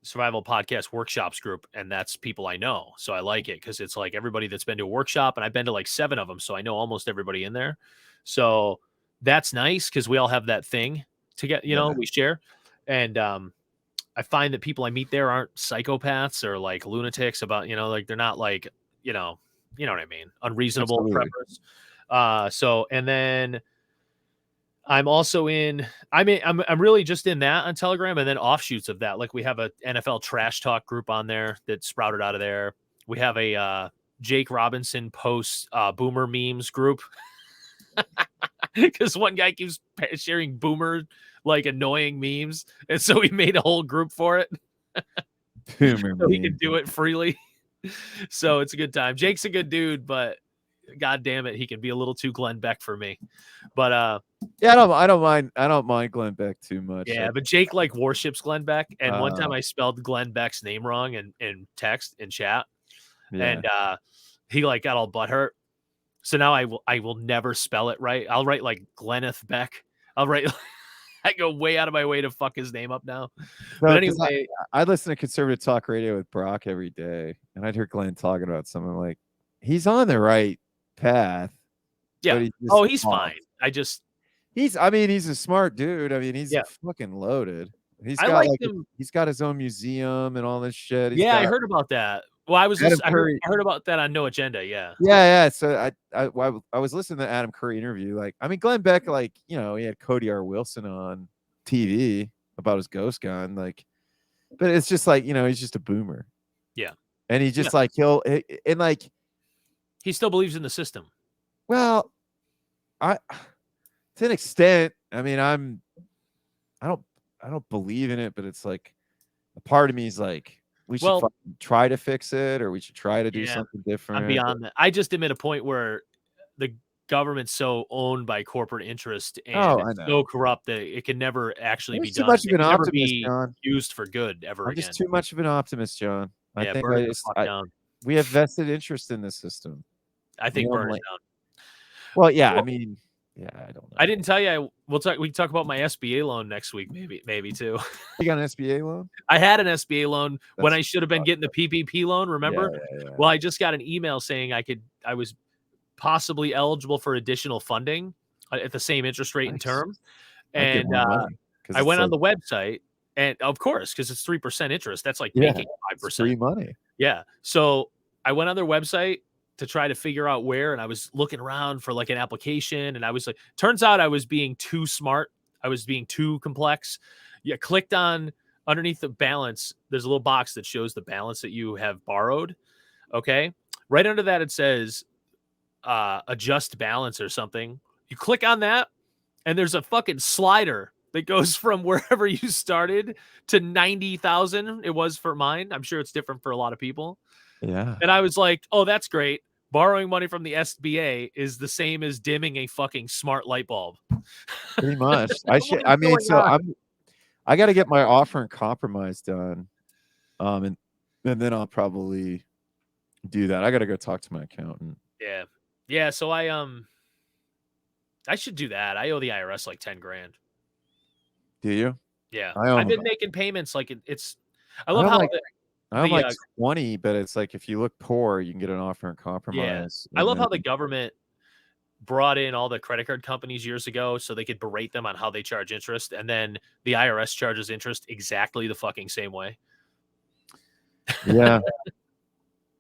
survival podcast workshops group, and that's people I know. So I like it because it's like everybody that's been to a workshop, and I've been to like 7 of them. So I know almost everybody in there. So that's nice because we all have that thing to get, you know, we share. And I find that people I meet there aren't psychopaths or like lunatics about, you know, like they're not like, you know what I mean? Unreasonable preppers. So, and then I'm also in, I'm really just in that on Telegram, and then offshoots of that. Like we have a NFL trash talk group on there that sprouted out of there. We have a Jake Robinson posts boomer memes group because one guy keeps sharing boomer like annoying memes, and so we made a whole group for it. Boomer so he can do it freely. So it's a good time. Jake's a good dude, but God damn it, he can be a little too Glenn Beck for me. But yeah, I don't mind Glenn Beck too much. yeah, but Jake like worships Glenn Beck, and one time I spelled Glenn Beck's name wrong in text in chat, and he like got all butthurt. So now I will never spell it right. I'll write like Glenneth Beck. I'll write. I go way out of my way to fuck his name up now. But anyway, I listen to conservative talk radio with Brock every day, and I'd hear Glenn talking about something like he's on the right path. Yeah. He's fine. He's a smart dude. I mean, he's fucking loaded. He's got his own museum and all this shit. I heard about that. Well, I heard about that on No Agenda. Yeah. Yeah. So I was listening to Adam Curry interview. Like, I mean, Glenn Beck, like, you know, he had Cody R. Wilson on TV about his ghost gun. Like, but it's just like, you know, he's just a boomer. Yeah. And he just he still believes in the system. Well, to an extent, I mean, I don't believe in it, but it's like a part of me is like, we should try to fix it, or we should try to do something different. I'm beyond that. I just am at a point where the government's so owned by corporate interest and it's so corrupt that it can never actually be done. Too much of an optimist, John. Used for good ever again. Just too much of an optimist, John. I think we have vested interest in this system. I think burn it down. Well, yeah, I mean, yeah, I don't know. I didn't tell you. We can talk about my SBA loan next week, maybe too. You got an SBA loan? I had an SBA loan when I should have been getting the PPP loan. Remember? Yeah. Well, I just got an email saying I was possibly eligible for additional funding at the same interest rate and term. And I went on the website, and of course, because it's 3% interest, that's like making 5%. Free money. Yeah. So I went on their website to try to figure out where, and I was looking around for like an application, and I was like, turns out I was being too smart. I was being too complex. Yeah, clicked on underneath the balance. There's a little box that shows the balance that you have borrowed. Okay. Right under that, it says adjust balance or something. You click on that, and there's a fucking slider that goes from wherever you started to 90,000. It was for mine. I'm sure it's different for a lot of people. Yeah. And I was like, oh, that's great. Borrowing money from the SBA is the same as dimming a fucking smart light bulb. Pretty much. I got to get my offer and compromise done. And then I'll probably do that. I got to go talk to my accountant. Yeah. Yeah. So I should do that. I owe the IRS like 10 grand. Do you? Yeah. I've been making payments. Like I love how I'm like 20, but it's like if you look poor, you can get an offer and compromise. Yeah. I love how the government brought in all the credit card companies years ago so they could berate them on how they charge interest, and then the IRS charges interest exactly the fucking same way. Yeah.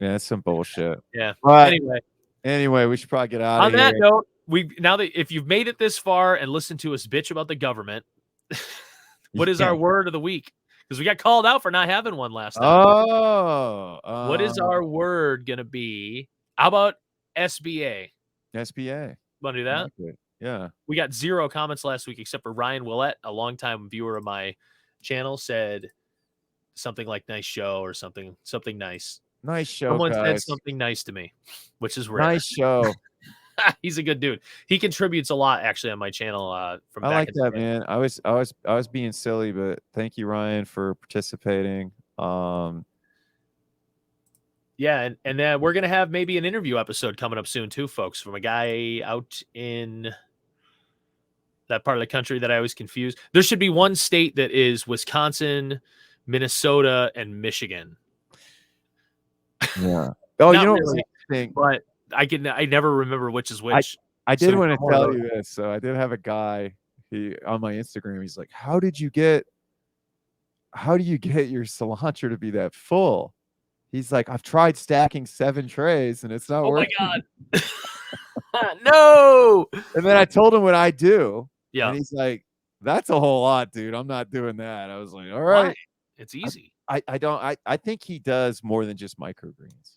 Yeah, it's some bullshit. Yeah. But anyway, we should probably get out of here. On that note, now that if you've made it this far and listened to us bitch about the government, what is our word of the week? Because we got called out for not having one last time. What is our word going to be? How about SBA? SBA. Want to do that? Yeah. We got 0 comments last week, except for Ryan Willett, a longtime viewer of my channel, said something like nice show or something nice. Nice show, Someone guys. said something nice to me, which is rare. Nice show. He's a good dude. He contributes a lot actually on my channel. I like that, man. I was being silly, but thank you, Ryan, for participating. Yeah, and then we're gonna have maybe an interview episode coming up soon too, folks, from a guy out in that part of the country that I always confuse. There should be one state that is Wisconsin, Minnesota, and Michigan. Yeah. Oh, you know really, but I never remember which is which. I did want to tell you this. So I did have a guy on my Instagram. He's like, how do you get your cilantro to be that full? He's like, I've tried stacking 7 trays and it's not working. Oh my God. No. And then I told him what I do. Yeah. And he's like, that's a whole lot, dude. I'm not doing that. I was like, all right. Why? It's easy. I think he does more than just microgreens.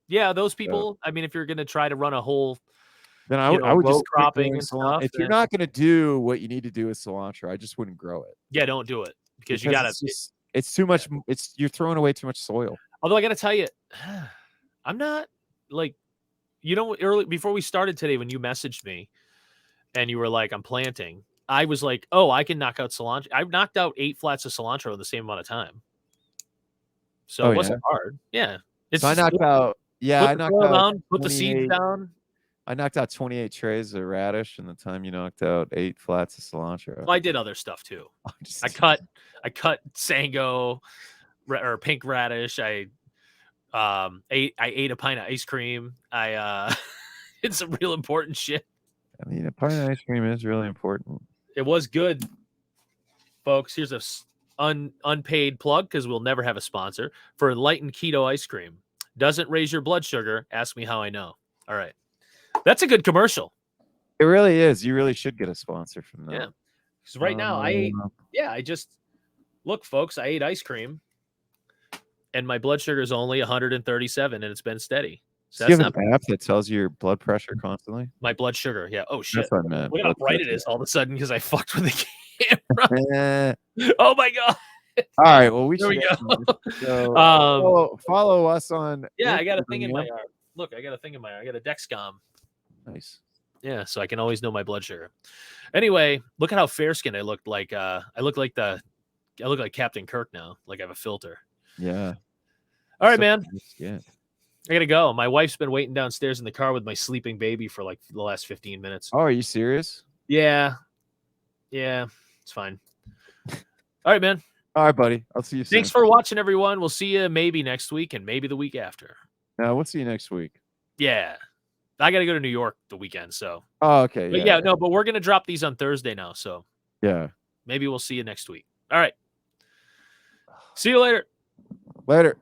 Yeah, those people. I mean, if you're gonna try to run a whole, then I would just cropping and stuff. If you're not gonna do what you need to do with cilantro, I just wouldn't grow it. Yeah, don't do it because you gotta. It's too much. You're throwing away too much soil. Although I gotta tell you, I'm not like early before we started today, when you messaged me and you were like, I'm planting, I was like, oh, I can knock out cilantro. I've knocked out 8 flats of cilantro in the same amount of time. So it wasn't hard. Yeah. It's so I knocked out, put I the knocked soil out down, put the seeds down. I knocked out 28 trays of radish in the time you knocked out 8 flats of cilantro. Well, I did other stuff too. I cut sango or pink radish. I ate a pint of ice cream. It's some real important shit. I mean, a pint of ice cream is really important. It was good, folks. Here's a unpaid plug because we'll never have a sponsor for Enlightened Keto ice cream. Doesn't raise your blood sugar. Ask me how I know. All right. That's a good commercial. It really is. You really should get a sponsor from that. Yeah. Because right now I just look, folks, I ate ice cream and my blood sugar is only 137 and it's been steady. So do you have an app that tells you your blood pressure constantly? My blood sugar. Yeah. Oh shit. That's what I meant. Look how bright it is all of a sudden because I fucked with the camera. Oh my God. All right. Well, we there should we go. So, follow us on. Yeah, I got a thing in my arm. Look, I got a thing in my arm. I got a Dexcom. Nice. Yeah, so I can always know my blood sugar. Anyway, look at how fair skinned I looked. Like I look like Captain Kirk now. Like I have a filter. Yeah. All right, man. Yeah. I gotta go. My wife's been waiting downstairs in the car with my sleeping baby for like the last 15 minutes. Oh, are you serious? Yeah. Yeah, it's fine. All right, man. All right, buddy. I'll see you soon. Thanks for watching, everyone. We'll see you maybe next week and maybe the week after. We'll see you next week. Yeah. I got to go to New York the weekend, so. Oh, okay. But yeah, no, but we're going to drop these on Thursday now, so. Yeah. Maybe we'll see you next week. All right. See you later. Later.